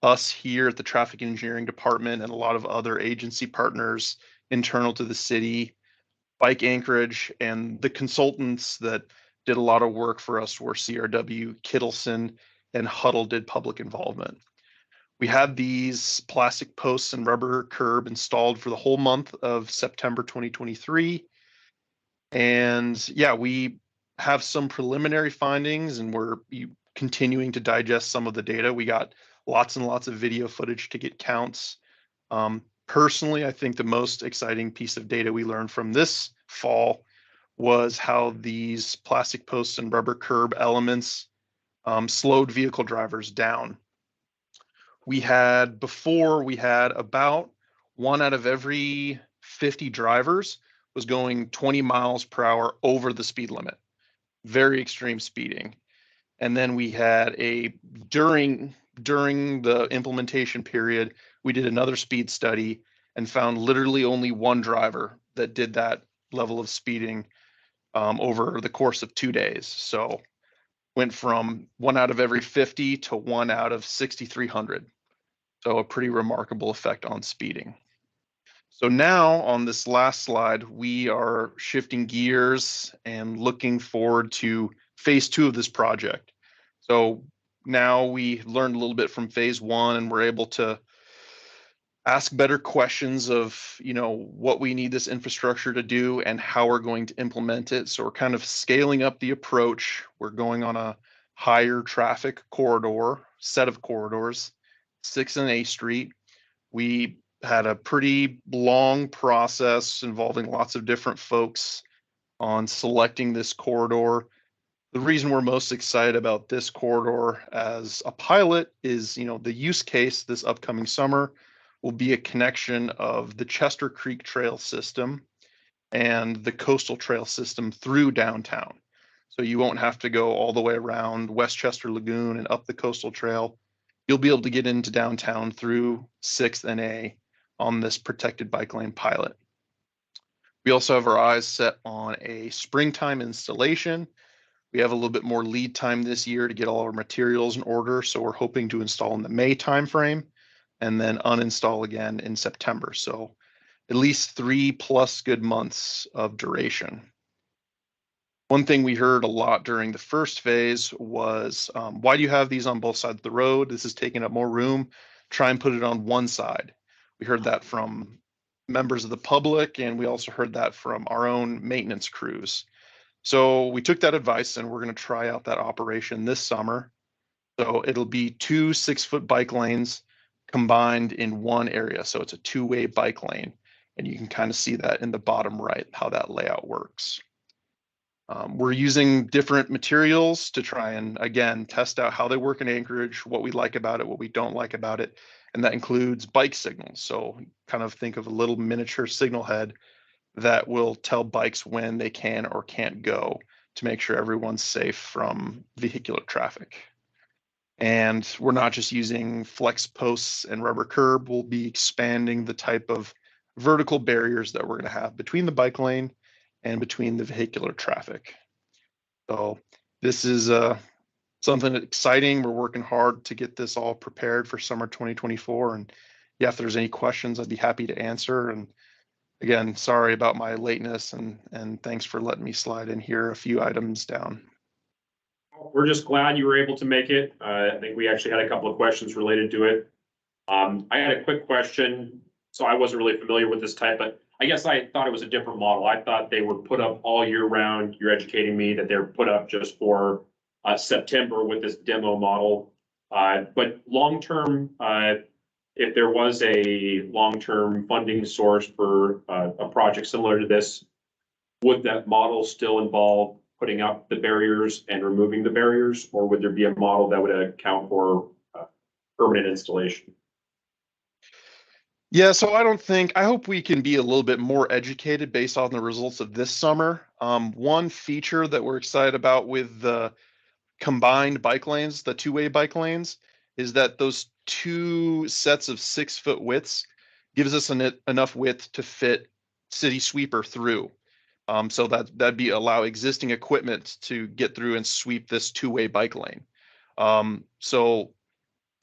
us here at the Traffic Engineering Department, and a lot of other agency partners internal to the city, Bike Anchorage, and the consultants that did a lot of work for us were CRW, Kittleson, and Huddle did public involvement. We had these plastic posts and rubber curb installed for the whole month of September 2023. And yeah, we have some preliminary findings, and we're continuing to digest some of the data. We got lots and lots of video footage to get counts. Personally, I think the most exciting piece of data we learned from this fall was how these plastic posts and rubber curb elements slowed vehicle drivers down. Before we had about 1 out of every 50 drivers was going 20 miles per hour over the speed limit. Very extreme speeding. And then we had during during the implementation period, we did another speed study and found literally only one driver that did that level of speeding over the course of 2 days. So went from 1 out of every 50 to 1 out of 6,300. So a pretty remarkable effect on speeding. So now on this last slide, we are shifting gears and looking forward to phase 2 of this project. So now we learned a little bit from phase 1 and we're able to ask better questions of, what we need this infrastructure to do and how we're going to implement it. So we're kind of scaling up the approach. We're going on a higher traffic corridor, set of corridors, 6th and A Street. We had a pretty long process involving lots of different folks on selecting this corridor. The reason we're most excited about this corridor as a pilot is, the use case this upcoming summer will be a connection of the Chester Creek Trail system and the Coastal Trail system through downtown. So you won't have to go all the way around Westchester Lagoon and up the Coastal Trail. You'll be able to get into downtown through 6th and A on this protected bike lane pilot. We also have our eyes set on a springtime installation. We have a little bit more lead time this year to get all our materials in order. So we're hoping to install in the May timeframe and then uninstall again in September. So at least 3+ good months of duration. One thing we heard a lot during the first phase was, why do you have these on both sides of the road? This is taking up more room. Try and put it on one side. We heard that from members of the public, and we also heard that from our own maintenance crews. So we took that advice and we're going to try out that operation this summer. So it'll be 2 6-foot bike lanes combined in one area. So it's a 2-way bike lane. And you can kind of see that in the bottom right, how that layout works. We're using different materials to try and, again, test out how they work in Anchorage, what we like about it, what we don't like about it. And that includes bike signals. So kind of think of a little miniature signal head that will tell bikes when they can or can't go to make sure everyone's safe from vehicular traffic. And we're not just using flex posts and rubber curb. We'll be expanding the type of vertical barriers that we're going to have between the bike lane and between the vehicular traffic. So this is something exciting. We're working hard to get this all prepared for summer 2024. And yeah, if there's any questions, I'd be happy to answer. And again, sorry about my lateness and thanks for letting me slide in here a few items down. We're just glad you were able to make it. I think we actually had a couple of questions related to it. I had a quick question. So I wasn't really familiar with this type, but I guess I thought it was a different model. I thought they were put up all year round. You're educating me that they're put up just for September with this demo model. But long-term, if there was a long-term funding source for a project similar to this, would that model still involve putting up the barriers and removing the barriers, or would there be a model that would account for permanent installation? Yeah, so I hope we can be a little bit more educated based on the results of this summer. One feature that we're excited about with the combined bike lanes, the 2-way bike lanes, is that those 2 sets of 6-foot widths gives us enough width to fit city sweeper through. So that'd be allow existing equipment to get through and sweep this 2-way bike lane. So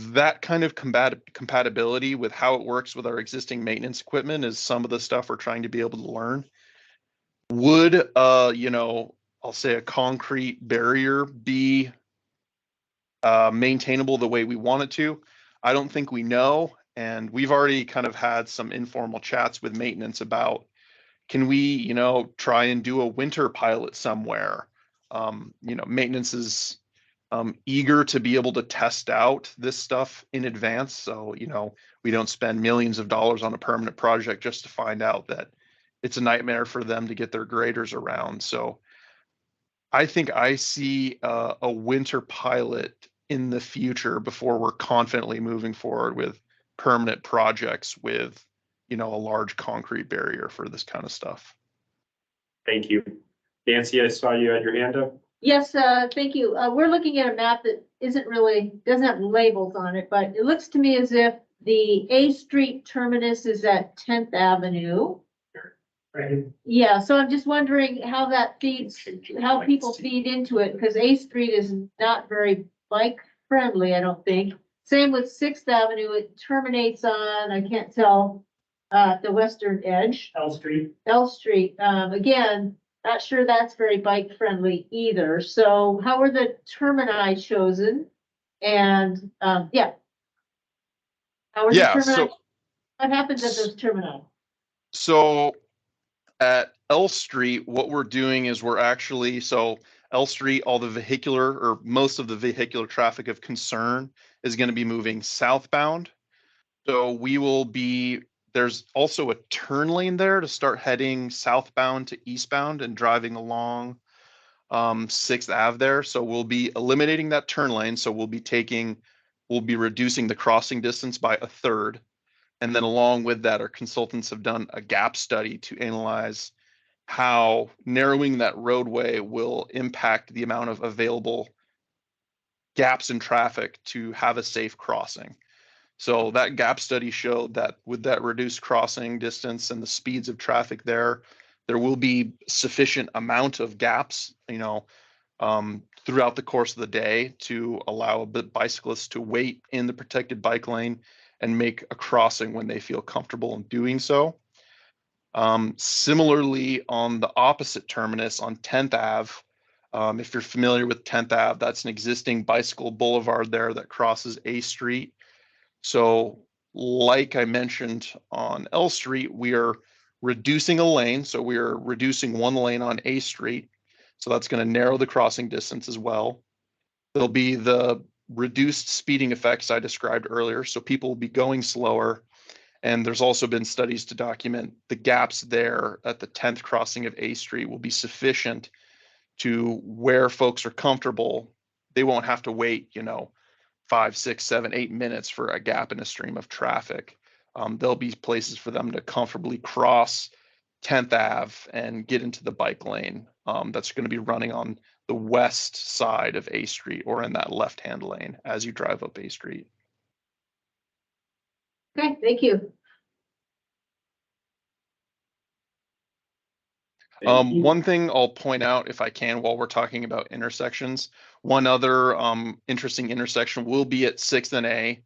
that kind of compatibility with how it works with our existing maintenance equipment is some of the stuff we're trying to be able to learn. Would I'll say a concrete barrier be maintainable the way we want it to? I don't think we know, and we've already kind of had some informal chats with maintenance about, can we, try and do a winter pilot somewhere? Maintenance is eager to be able to test out this stuff in advance. So, we don't spend millions of dollars on a permanent project just to find out that it's a nightmare for them to get their graders around. So I think I see a winter pilot in the future before we're confidently moving forward with permanent projects with, a large concrete barrier for this kind of stuff. Thank you. Nancy, I saw you had your hand up. Yes, thank you. We're looking at a map that doesn't have labels on it, but it looks to me as if the A Street terminus is at 10th Avenue. Right. Yeah, so I'm just wondering how that feeds, how people feed into it, because A Street is not very bike friendly, I don't think. Same with 6th Avenue, it terminates on, I can't tell, the western edge, L Street. L Street. Again, not sure that's very bike friendly either. So how were the termini chosen? And, yeah. How were the Yeah, termini? so What happens at those termini? so at L Street, what we're doing is we're actually, so L Street, all the vehicular or most of the vehicular traffic of concern is going to be moving southbound. So we will be, there's also a turn lane there to start heading southbound to eastbound and driving along 6th Ave there. So we'll be eliminating that turn lane. So we'll be reducing the crossing distance by a third. And then along with that, our consultants have done a gap study to analyze how narrowing that roadway will impact the amount of available gaps in traffic to have a safe crossing. So that gap study showed that with that reduced crossing distance and the speeds of traffic there will be sufficient amount of gaps, throughout the course of the day to allow bicyclists to wait in the protected bike lane and make a crossing when they feel comfortable in doing so. Similarly, on the opposite terminus on 10th Ave, if you're familiar with 10th Ave, that's an existing bicycle boulevard there that crosses A Street. So like I mentioned on L Street, we are reducing a lane. So we are reducing one lane on A Street. So that's going to narrow the crossing distance as well. There'll be the reduced speeding effects I described earlier. So people will be going slower. And there's also been studies to document the gaps there at the 10th crossing of A Street will be sufficient to where folks are comfortable. They won't have to wait, 5, 6, 7, 8 minutes for a gap in a stream of traffic. There'll be places for them to comfortably cross 10th Ave and get into the bike lane that's going to be running on the west side of A Street or in that left-hand lane as you drive up A Street. Okay, thank you. One thing I'll point out, if I can, while we're talking about intersections, one other interesting intersection will be at 6th and A.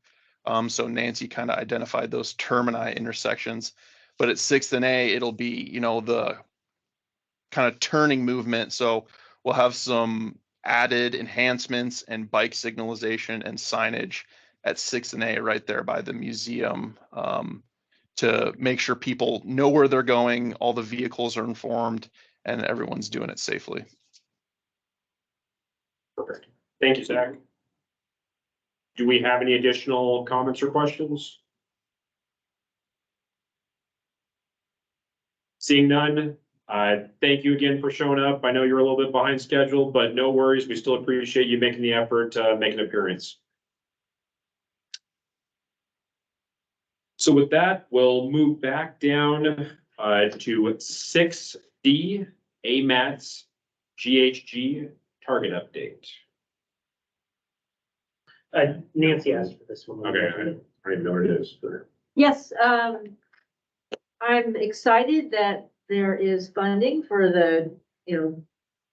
So Nancy kind of identified those termini intersections, but at 6th and A, it'll be, the kind of turning movement. So we'll have some added enhancements and bike signalization and signage at 6th and A right there by the museum. To make sure people know where they're going, all the vehicles are informed, and everyone's doing it safely. Perfect. Thank you, Zach. Do we have any additional comments or questions? Seeing none, thank you again for showing up. I know you're a little bit behind schedule, but no worries. We still appreciate you making the effort to make an appearance. So with that, we'll move back down to 6D, AMATS GHG Target Update. Nancy asked for this one. Okay, I don't even know what it is. But... Yes, I'm excited that there is funding for the,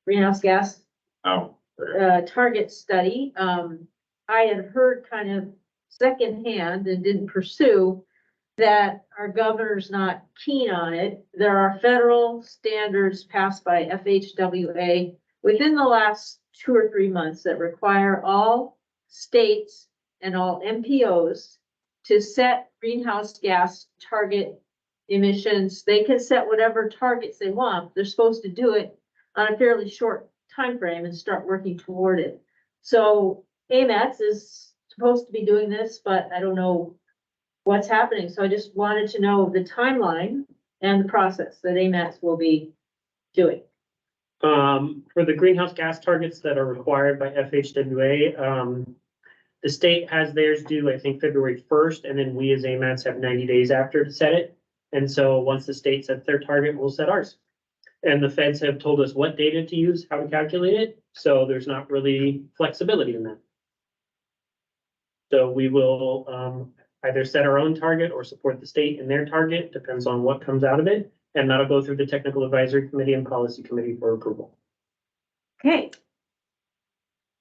greenhouse gas target study. I had heard kind of secondhand and didn't pursue that our governor's not keen on it. There are federal standards passed by FHWA within the last 2 or 3 months that require all states and all MPOs to set greenhouse gas target emissions. They can set whatever targets they want. They're supposed to do it on a fairly short time frame and start working toward it. So AMATS is supposed to be doing this, but I don't know what's happening. So I just wanted to know the timeline and the process that AMATS will be doing. For the greenhouse gas targets that are required by FHWA, the state has theirs due, I think, February 1st, and then we as AMATS have 90 days after to set it. And so once the state sets their target, we'll set ours. And the feds have told us what data to use, how to calculate it, so there's not really flexibility in that. So we will either set our own target or support the state in their target, depends on what comes out of it. And that'll go through the technical advisory committee and policy committee for approval. Okay.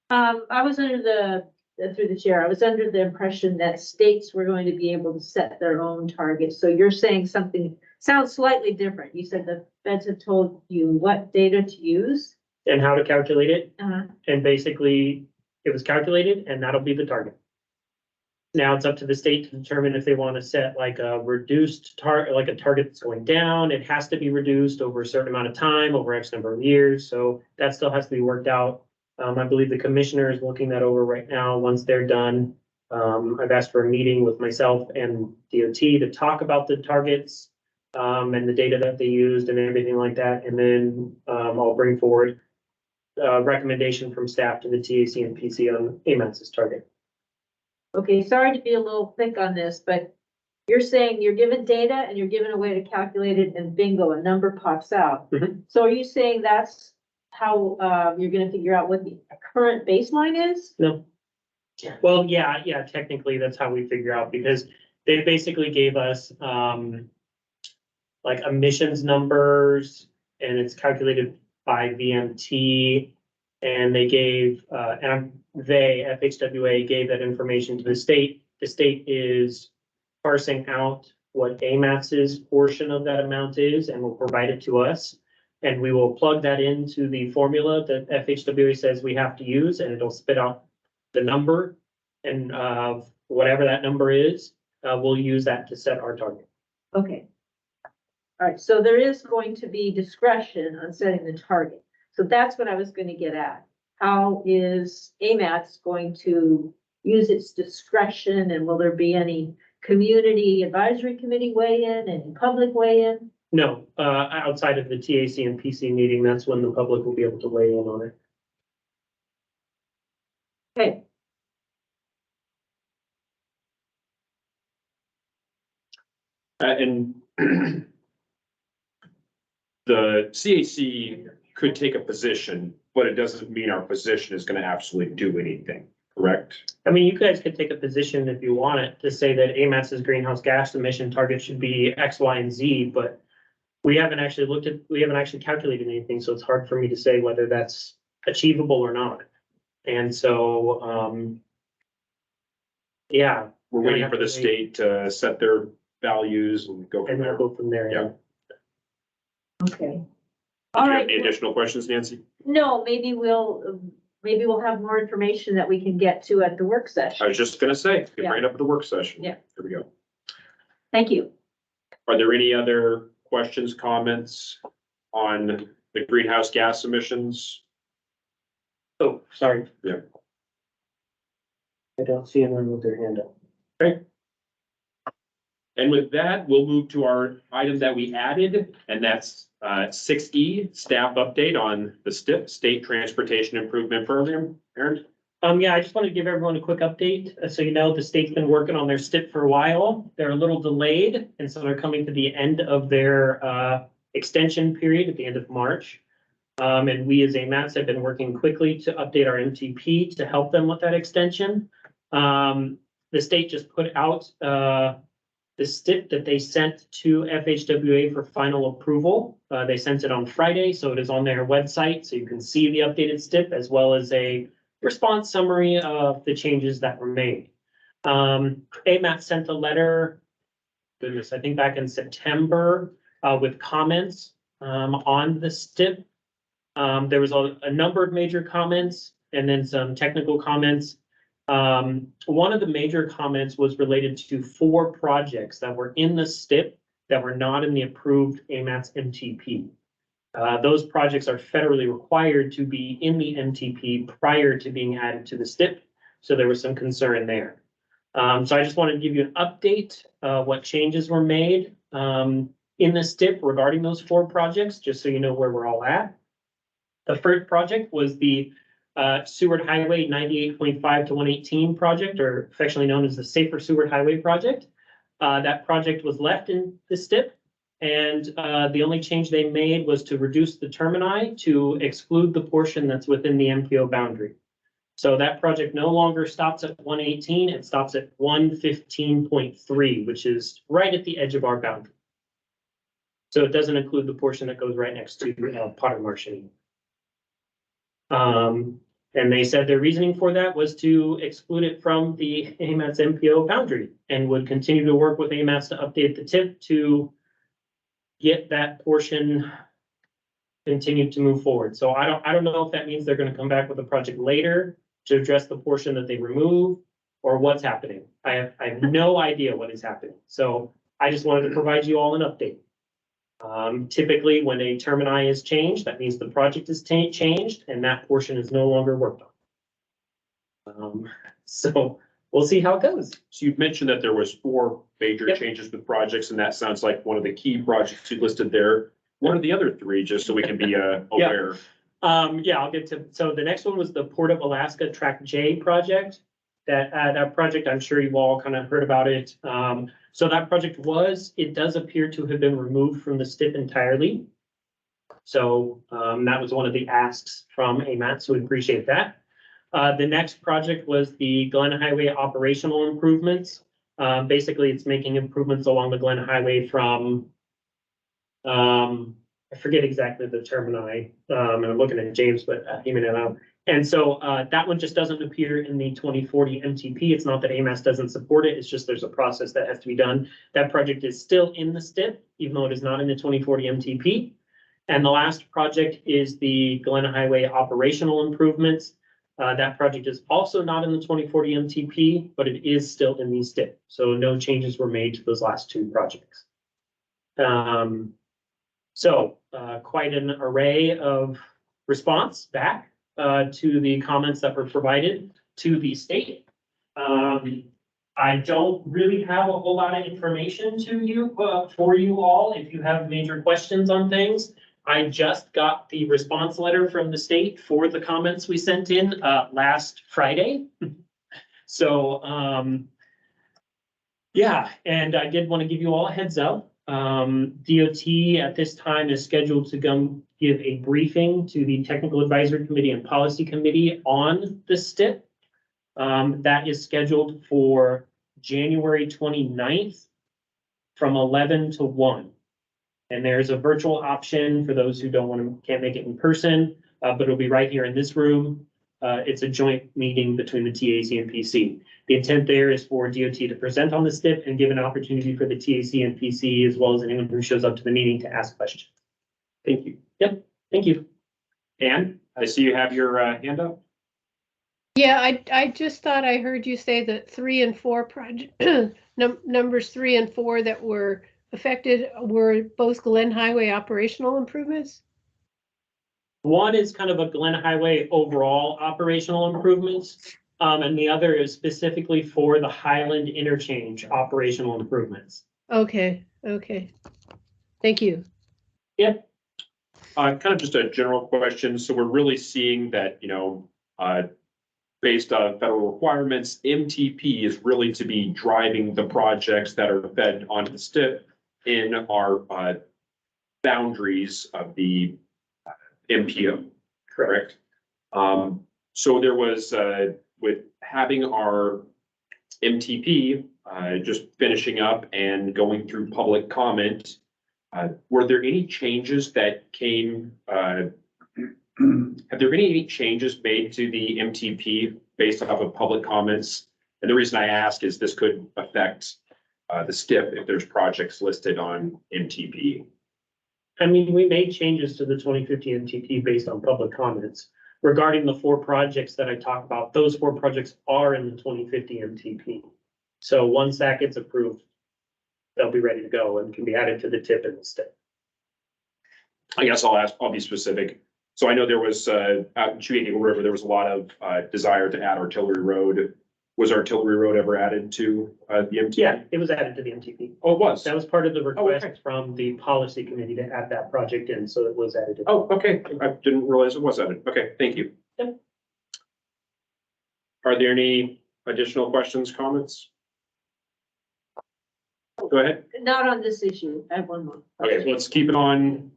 I was under through the chair, I was under the impression that states were going to be able to set their own targets. So you're saying something sounds slightly different. You said the feds have told you what data to use. And how to calculate it, Uh-huh. and basically it was calculated and that'll be the target. Now it's up to the state to determine if they want to set like a reduced target, like a target that's going down. It has to be reduced over a certain amount of time, over X number of years. So that still has to be worked out. I believe the commissioner is looking that over right now. Once they're done, I've asked for a meeting with myself and DOT to talk about the targets and the data that they used and everything like that. And then I'll bring forward a recommendation from staff to the TAC and PC on AMATS's target. Okay, sorry to be a little thick on this, but you're saying you're given data and you're given a way to calculate it and bingo, a number pops out. Mhm. So are you saying that's how you're gonna figure out what the current baseline is? No. Well, yeah, technically that's how we figure out, because they basically gave us like emissions numbers and it's calculated by VMT. And they gave, FHWA gave that information to the state. The state is parsing out what AMATS's portion of that amount is and will provide it to us. And we will plug that into the formula that FHWA says we have to use, and it'll spit out the number. And whatever that number is, we'll use that to set our target. Okay. All right, so there is going to be discretion on setting the target. So that's what I was gonna get at. How is AMATS going to use its discretion, and will there be any community advisory committee weigh-in and public weigh-in? No, outside of the TAC and PC meeting, that's when the public will be able to weigh in on it. Okay, And the CAC could take a position, but it doesn't mean our position is going to absolutely do anything, correct? I mean, you guys could take a position if you want it to say that AMATS's greenhouse gas emission target should be X, Y, and Z, but we haven't actually calculated anything, so it's hard for me to say whether that's achievable or not. And so, yeah. We're waiting for the state to set their values and go from And there. we'll go from there. Yeah. okay. Do All you have right, any additional questions, Nancy? no, maybe we'll have more information that we can get to at the work I session. was just gonna say, you can Yeah. bring it up at the work session. Yeah. Here we go. Thank you. Are there any other questions, comments on the greenhouse gas emissions? Oh, sorry. Yeah. I don't see anyone with their hand up. And with that, we'll move to our item that we added, and that's 6E, staff update on the STIP, State Transportation Improvement Program. Aaron? Yeah, I just wanted to give everyone a quick update. So you know, the state's been working on their STIP for a while. They're a little delayed, and so they're coming to the end of their extension period at the end of March. And we as AMATS have been working quickly to update our MTP to help them with that extension. The state just put out the STIP that they sent to FHWA for final approval. They sent it on Friday, so it is on their website, so you can see the updated STIP as well as a response summary of the changes that were made. AMATS sent a letter, goodness, I think back in September, with comments on the STIP. There was a number of major comments and then some technical comments. One of the major comments was related to 4 projects that were in the STIP that were not in the approved AMATS MTP. Those projects are federally required to be in the MTP prior to being added to the STIP, so there was some concern there. So I just wanted to give you an update, what changes were made in the STIP regarding those 4 projects, just so you know where we're all at. The first project was the Seward Highway 98.5 to 118 project, or affectionately known as the Safer Seward Highway project. That project was left in the STIP. And the only change they made was to reduce the termini to exclude the portion that's within the MPO boundary. So that project no longer stops at 118, it stops at 115.3, which is right at the edge of our boundary. So it doesn't include the portion that goes right next to Potter Marsh anymore. And they said their reasoning for that was to exclude it from the AMATS MPO boundary and would continue to work with AMATS to update the TIP to get that portion continued to move forward. So I don't know if that means they're going to come back with a project later to address the portion that they remove or what's happening. I have no idea what is happening. So I just wanted to provide you all an update. Typically, when a termini is changed, that means the project is changed and that portion is no longer worked on. So we'll see how it goes. So you've mentioned that there was 4 major Yep. changes with projects, and that sounds like one of the key projects you listed there. What are the other 3, just so we can be aware? Yeah, I'll get to, so the next one was the Port of Alaska Track J project. That project, I'm sure you've all kind of heard about it. So that project it does appear to have been removed from the STIP entirely. So that was one of the asks from AMATS, so we appreciate that. The next project was the Glen Highway operational improvements. Basically, it's making improvements along the Glen Highway from, I forget exactly the termini, and I'm looking at James, but he may not know. And so that one just doesn't appear in the 2040 MTP. It's not that AMATS doesn't support it, it's just there's a process that has to be done. That project is still in the STIP, even though it is not in the 2040 MTP. And the last project is the Glen Highway operational improvements. That project is also not in the 2040 MTP, but it is still in the STIP. So no changes were made to those last 2 projects. Quite an array of response back to the comments that were provided to the state. I don't really have a whole lot of information to you for you all. If you have major questions on things, I just got the response letter from the state for the comments we sent in last Friday. So yeah, and I did want to give you all a heads up. DOT at this time is scheduled to come give a briefing to the Technical Advisory Committee and Policy Committee on the STIP. That is scheduled for January 29th from 11 to 1. And there's a virtual option for those who can't make it in person, but it'll be right here in this room. It's a joint meeting between the TAC and PC. The intent there is for DOT to present on the STIP and give an opportunity for the TAC and PC, as well as anyone who shows up to the meeting, to ask questions. Thank you. Yep, thank you. Ann, I see you have your hand up. Yeah, I just thought I heard you say that 3 and 4 project numbers 3 and 4 that were affected were both Glen Highway operational improvements. One is kind of a Glen Highway overall operational improvements, and the other is specifically for the Highland interchange operational improvements. Okay. Thank you. Yep. Kind of just a general question. So we're really seeing that, based on federal requirements, MTP is really to be driving the projects that are fed onto the STIP in our boundaries of the MPO, correct? So there was, with having our MTP just finishing up and going through public comment, were there any changes that came, have there been any changes made to the MTP based off of public comments? And the reason I ask is this could affect the STIP if there's projects listed on MTP. I mean, we made changes to the 2050 MTP based on public comments. Regarding the 4 projects that I talked about, those 4 projects are in the 2050 MTP. So once that gets approved, they'll be ready to go and can be added to the TIP and the STIP. I guess I'll be specific. So I know there was, out in Seward River, there was a lot of desire to add Artillery Road. Was Artillery Road ever added to the MTP? Yeah, it was added to the MTP. Oh, it was? That was part of the request okay. from the policy committee to add that project in, so it was added. Oh, okay. I didn't realize it was added. Okay, thank you. Yep. Are there any additional questions, comments? Go ahead. Not on this issue. I have one more. Okay, so let's keep it on,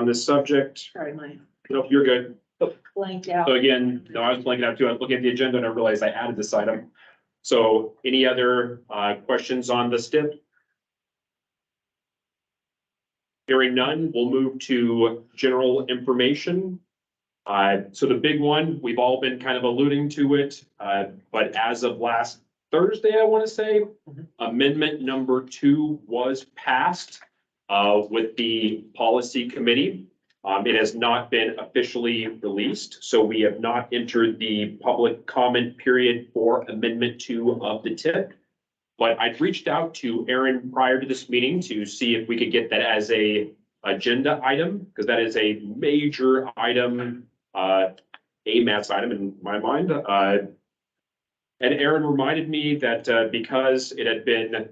this subject. Sorry, my Nope, you're good. blanked out. So again, no, I was blanking out too. I was looking at the agenda and I realized I added this item. So any other questions on the STIP? Hearing none, we'll move to general information. So the big one, we've all been kind of alluding to it, but as of last Thursday, I want to say, amendment number 2 was passed with the policy committee. It has not been officially released, so we have not entered the public comment period for amendment 2 of the TIP. But I'd reached out to Aaron prior to this meeting to see if we could get that as a agenda item, because that is a major item, AMATS item in my mind. And Aaron reminded me that because it had been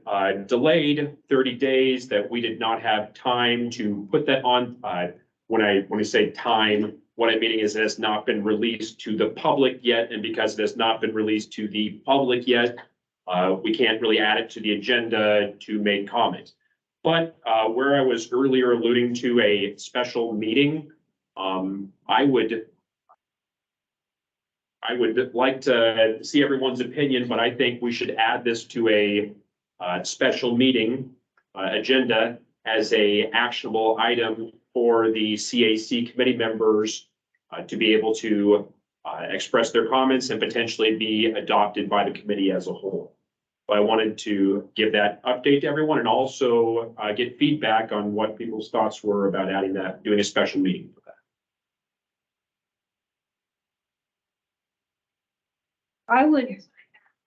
delayed 30 days, that we did not have time to put that on. When we say time, what I'm meaning is it has not been released to the public yet, and because it has not been released to the public yet, we can't really add it to the agenda to make comment. But where I was earlier alluding to a special meeting, I would like to see everyone's opinion, but I think we should add this to a special meeting agenda as a actionable item for the CAC committee members to be able to express their comments and potentially be adopted by the committee as a whole. But I wanted to give that update to everyone and also get feedback on what people's thoughts were about adding that, doing a special meeting for that. I would,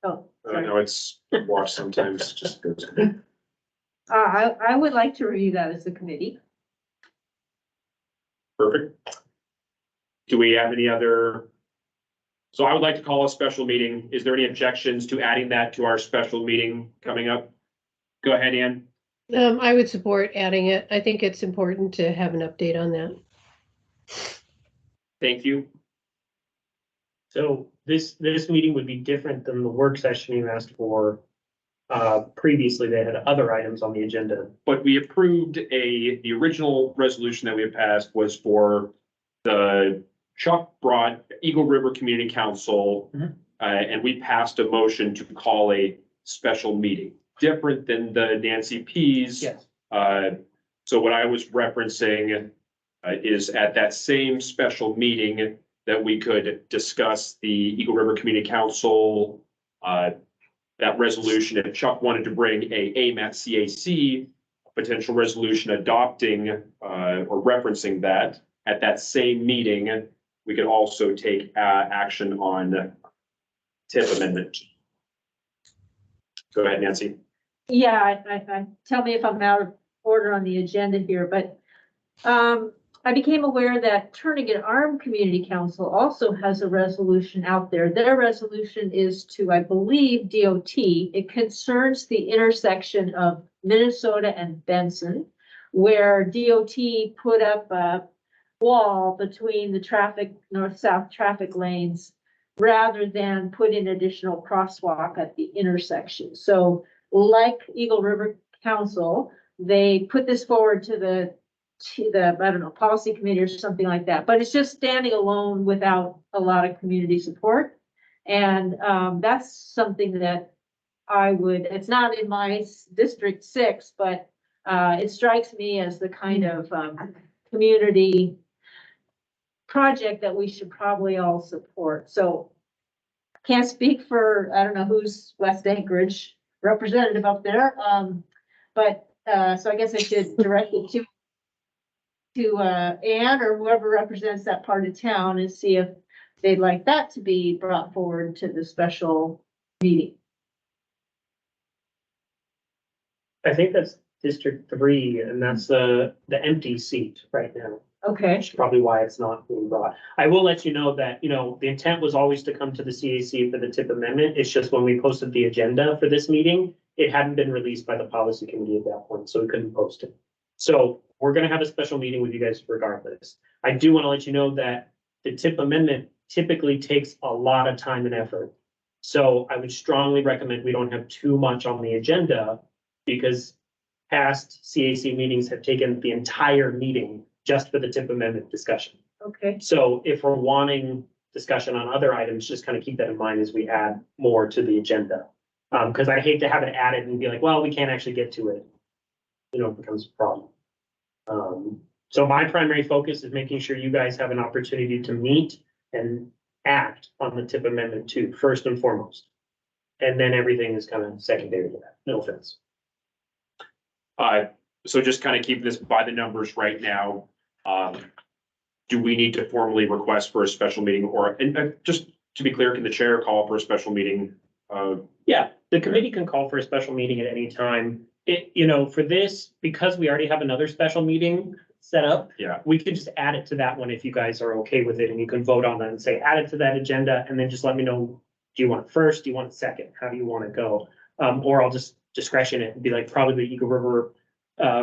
oh, I sorry. know it's washed sometimes, just goes. I would like to review that as a committee. Perfect. Do we have any other? So I would like to call a special meeting. Is there any objections to adding that to our special meeting coming up? Go ahead, Ann. I would support adding it. I think it's important to have an update on that. Thank you. So this meeting would be different than the work session you asked for. Previously, they had other items on the agenda. But we approved the original resolution that we had passed was for the Chuck brought Eagle River Community Council, and we passed a motion to call a special meeting, different than the Nancy P's. Yes. So what I was referencing is at that same special meeting that we could discuss the Eagle River Community Council, that resolution. If Chuck wanted to bring a AMATS CAC potential resolution adopting or referencing that at that same meeting, we could also take action on TIP amendment. Go ahead, Nancy. Yeah, I tell me if I'm out of order on the agenda here, but I became aware that Turnagain Arm Community Council also has a resolution out there. Their resolution is to, I believe, DOT. It concerns the intersection of Minnesota and Benson, where DOT put up a wall between the north-south traffic lanes rather than put in additional crosswalk at the intersection. So like Eagle River Council, they put this forward to the I don't know, policy committee or something like that, but it's just standing alone without a lot of community support. And that's something that it's not in my District 6, but it strikes me as the kind of community project that we should probably all support. So can't speak for, I don't know who's West Anchorage representative up there. But so I guess I should direct it to Ann or whoever represents that part of town and see if they'd like that to be brought forward to the special meeting. I think that's District 3, and that's the empty seat right now. Okay. Which is probably why it's not being brought. I will let you know that, the intent was always to come to the CAC for the TIP amendment. It's just when we posted the agenda for this meeting, it hadn't been released by the policy committee at that point, so we couldn't post it. So we're gonna have a special meeting with you guys regardless. I do want to let you know that the TIP amendment typically takes a lot of time and effort. So I would strongly recommend we don't have too much on the agenda because past CAC meetings have taken the entire meeting just for the TIP amendment discussion. Okay, So if we're wanting discussion on other items, just kind of keep that in mind as we add more to the agenda. Because I hate to have it added and be like, well, we can't actually get to it. You know, it becomes a problem. So my primary focus is making sure you guys have an opportunity to meet and act on the TIP amendment 2, first and foremost. And then everything is kind of secondary to that, no offense. So just kind of keep this by the numbers right now. Do we need to formally request for a special meeting or, and just to be clear, can the chair call for a special meeting? Yeah, the committee can call for a special meeting at any time. It, you know, for this, because we already have another special meeting set up. Yeah. We could just add it to that one if you guys are okay with it and you can vote on that and say, add it to that agenda and then just let me know. Do you want it first? Do you want it second? How do you want to go? Or I'll just discretion it and be like, probably the Eagle River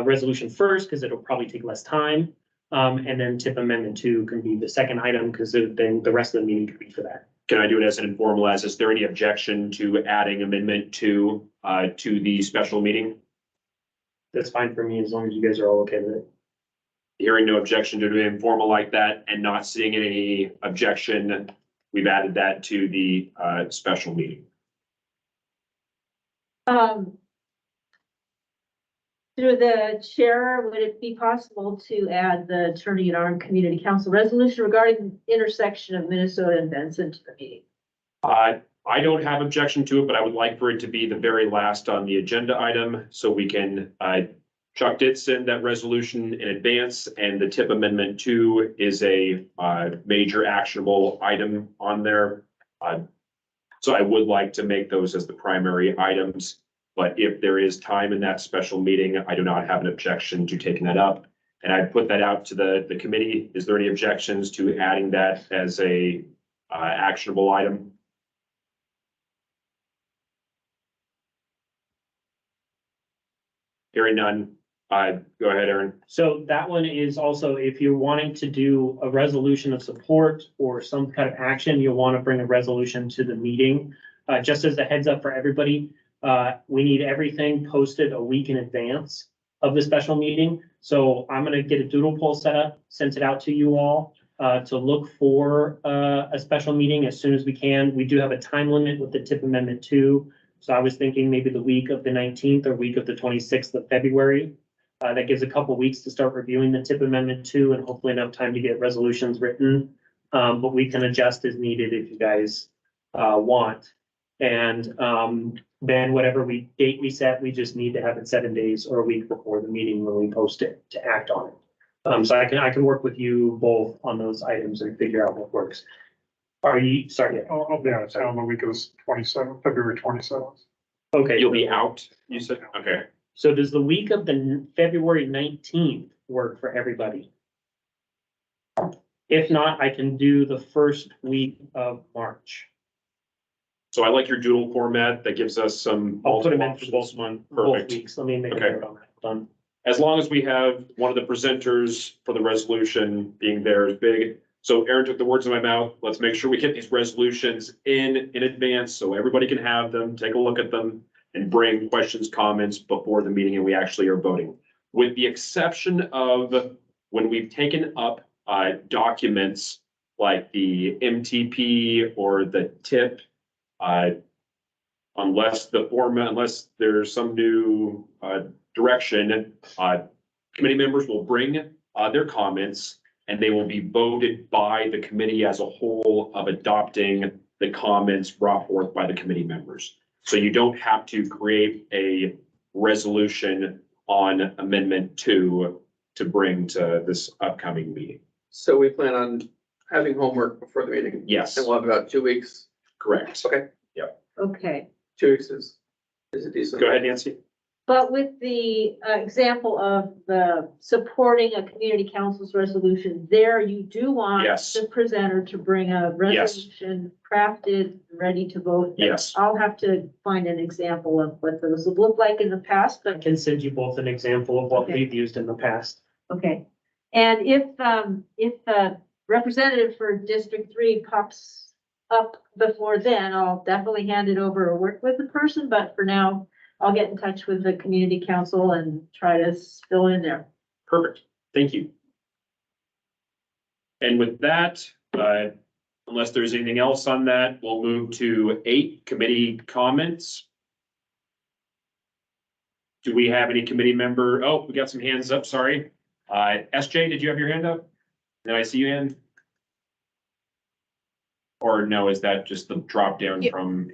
resolution first, because it'll probably take less time. And then TIP amendment 2 can be the second item because then the rest of the meeting could be for that. Can I do it as an informal, is there any objection to adding amendment 2 to the special meeting? That's fine for me as long as you guys are all okay with it. Hearing no objection to doing informal like that and not seeing any objection, we've added that to the special meeting. through the chair, would it be possible to add the Turning It On Community Council resolution regarding the intersection of Minnesota and Benson to the meeting? I don't have objection to it, but I would like for it to be the very last on the agenda item so we can Chuck did send that resolution in advance, and the TIP amendment 2 is a major actionable item on there. So I would like to make those as the primary items, but if there is time in that special meeting, I do not have an objection to taking that up. And I put that out to the committee. Is there any objections to adding that as a actionable item? Hearing none. Go ahead, Aaron. So that one is also, if you're wanting to do a resolution of support or some kind of action, you'll want to bring a resolution to the meeting. Just as a heads up for everybody, we need everything posted a week in advance of the special meeting. So I'm going to get a doodle poll set up, sent it out to you all to look for a special meeting as soon as we can. We do have a time limit with the TIP amendment 2. So I was thinking maybe the week of the 19th or week of the 26th of February. That gives a couple weeks to start reviewing the TIP amendment 2 and hopefully enough time to get resolutions written. But we can adjust as needed if you guys want. And then whatever date we set, we just need to have it 7 days or a week before the meeting when we post it to act on it. So I can work with you both on those items and figure out what works. Are you, sorry? I'll be out of town the week of February 27th. Okay. You'll be out, you said? Okay. So does the week of the February 19th work for everybody? If not, I can do the first week of March. So I like your doodle format. That gives us some. I'll put them in multiple for options. both Perfect. weeks. Let me make a Okay. note on that. Done. As long as we have one of the presenters for the resolution being there is big. So Aaron took the words in my mouth. Let's make sure we get these resolutions in advance so everybody can have them, take a look at them, and bring questions, comments before the meeting and we actually are voting. With the exception of when we've taken up documents like the MTP or the TIP, unless there's some new direction, committee members will bring their comments and they will be voted by the committee as a whole of adopting the comments brought forth by the committee members. So you don't have to create a resolution on amendment 2 to bring to this upcoming meeting. So we plan on having homework before the meeting? Yes, And we'll have about 2 weeks. correct. Okay, Okay, 2 weeks is a decent. Go ahead, Nancy. but with the example of the supporting a community council's resolution, there you do want Yes. the presenter to bring a resolution crafted, ready to vote. Yes. I'll have to find an example of what those would look like in the past, I but can send you both an example of what Okay. we've used in the past. okay. And if the representative for District 3 pops up before then, I'll definitely hand it over or work with the person, but for now, I'll get in touch with the community council and try to fill in there. Perfect. Thank you. And with that, unless there's anything else on that, we'll move to 8 committee comments. Do we have any committee member? Oh, we got some hands up, sorry. SJ, did you have your hand up? Did I see you hand? Or no, is that just the drop down Yeah. from?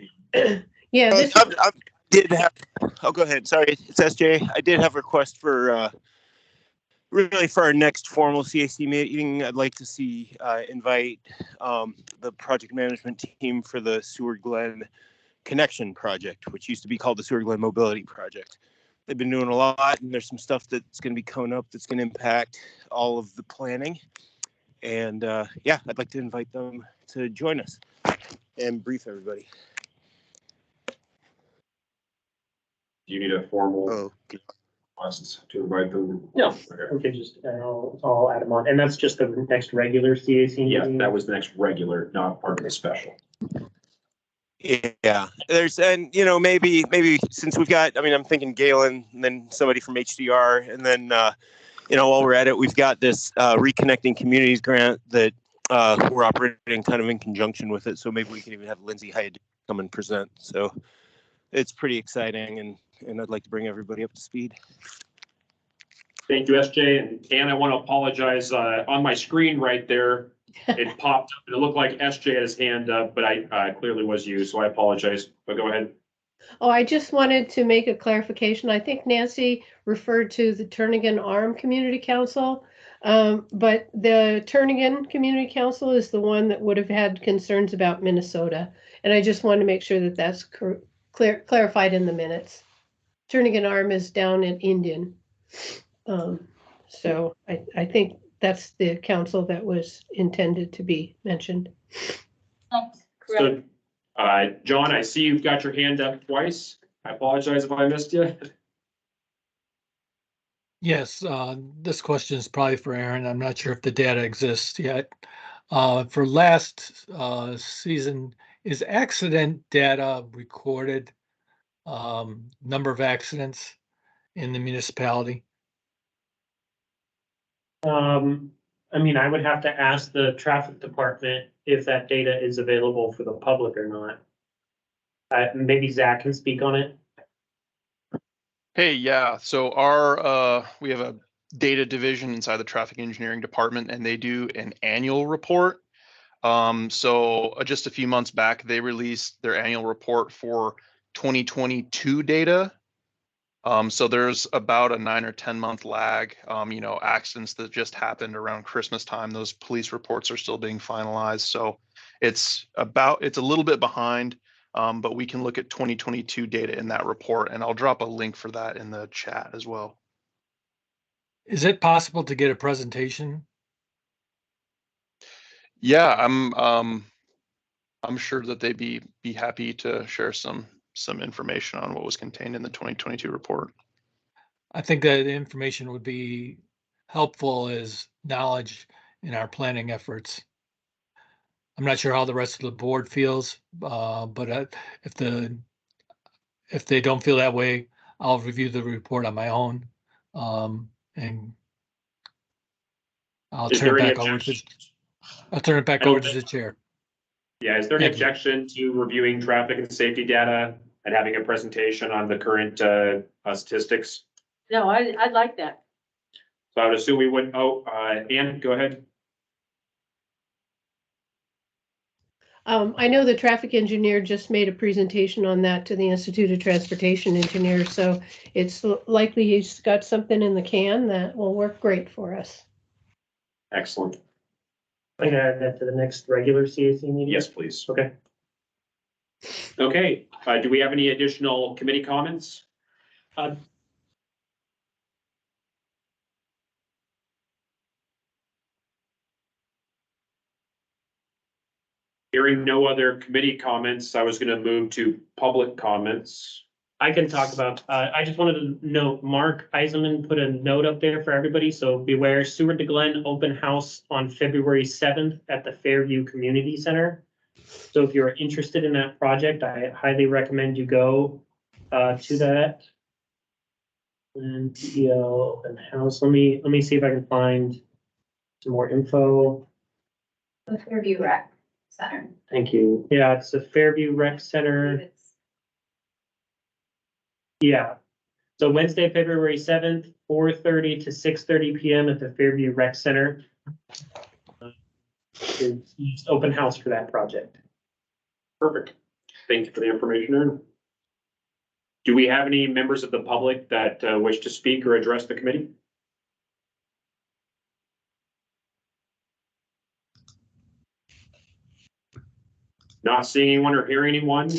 Yeah, this, I did have, oh, go ahead. Sorry, it's SJ. I did have a request for, really for our next formal CAC meeting. I'd like to see, invite the project management team for the Seward Glen Connection Project, which used to be called the Seward Glen Mobility Project. They've been doing a lot, and there's some stuff that's going to be coming up that's going to impact all of the planning. And yeah, I'd like to invite them to join us and brief everybody. Do you need a formal Oh, request to invite them? No. Okay. We can just, I'll add them on, and that's just the next regular CAC Yeah, meeting. that was the next regular, not part of the special. yeah. There's, and you know, maybe since we've got, I mean, I'm thinking Galen, and then somebody from HDR, and then you know, while we're at it, we've got this Reconnecting Communities grant that we're operating kind of in conjunction with it. So maybe we can even have Lindsay Hyde come and present. So it's pretty exciting, and I'd like to bring everybody up to speed. Thank you, SJ. And Ann, I want to apologize. On my screen right there, it popped up. It looked like SJ had his hand up, but I clearly was you, so I apologize. But go ahead. oh, I just wanted to make a clarification. I think Nancy referred to the Turnigan Arm Community Council. But the Turnigan Community Council is the one that would have had concerns about Minnesota. And I just want to make sure that that's clarified in the minutes. Turnigan Arm is down in Indian. So I think that's the council that was intended to be mentioned. So, John, I see you've got your hand up twice. I apologize if I missed you. Yes, this question is probably for Aaron. I'm not sure if the data exists yet. For last season, is accident data recorded? Number of accidents in the municipality? I mean, I would have to ask the traffic department if that data is available for the public or not. Maybe Zach can speak on it. Hey, yeah, so our, we have a data division inside the traffic engineering department, and they do an annual report. So just a few months back, they released their annual report for 2022 data. So there's about a 9 or 10 month lag. You know, accidents that just happened around Christmas time, those police reports are still being finalized. So it's a little bit behind, but we can look at 2022 data in that report, and I'll drop a link for that in the chat as well. Is it possible to get a presentation? Yeah, I'm sure that they'd be happy to share some information on what was contained in the 2022 report. I think that the information would be helpful as knowledge in our planning efforts. I'm not sure how the rest of the board feels, but if they don't feel that way, I'll review the report on my own, and I'll Is turn there it any back over to, objection? I'll turn it back over to the chair. Yeah, is there any Thank you. objection to reviewing traffic and safety data and having a presentation on the current statistics? No, I'd like that. So I would assume we would, Ann, go ahead. I know the traffic engineer just made a presentation on that to the Institute of Transportation Engineers, so it's likely he's got something in the can that will work great for us. Excellent. I'm gonna add that to the next regular CAC meeting. Yes, please. Okay. Okay, do we have any additional committee comments? Hearing no other committee comments, I was going to move to public comments. I can talk about, I just wanted to note, Mark Eisenman put a note up there for everybody, so beware, Seward to Glen open house on February 7th at the Fairview Community Center. So if you're interested in that project, I highly recommend you go to that. And PEL open house. Let me see if I can find some more info. The Fairview Rec Center. Thank you. Yeah, it's the Fairview Rec Center. It's Yeah. So Wednesday, February 7th, 4:30 to 6:30 PM at the Fairview Rec Center. It's open house for that project. Perfect. Thank you for the information, Aaron. Do we have any members of the public that wish to speak or address the committee? Not seeing anyone or hearing anyone.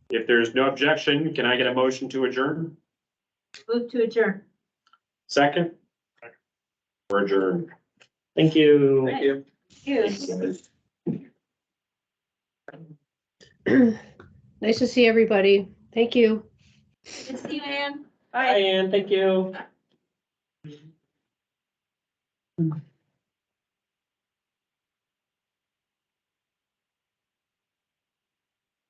If there's no objection, can I get a motion to adjourn? Move to adjourn. Second? We're adjourned. Thank you. Thank you. Nice to see everybody. Thank you. Good to see you, Ann. Hi, Ann. Thank you.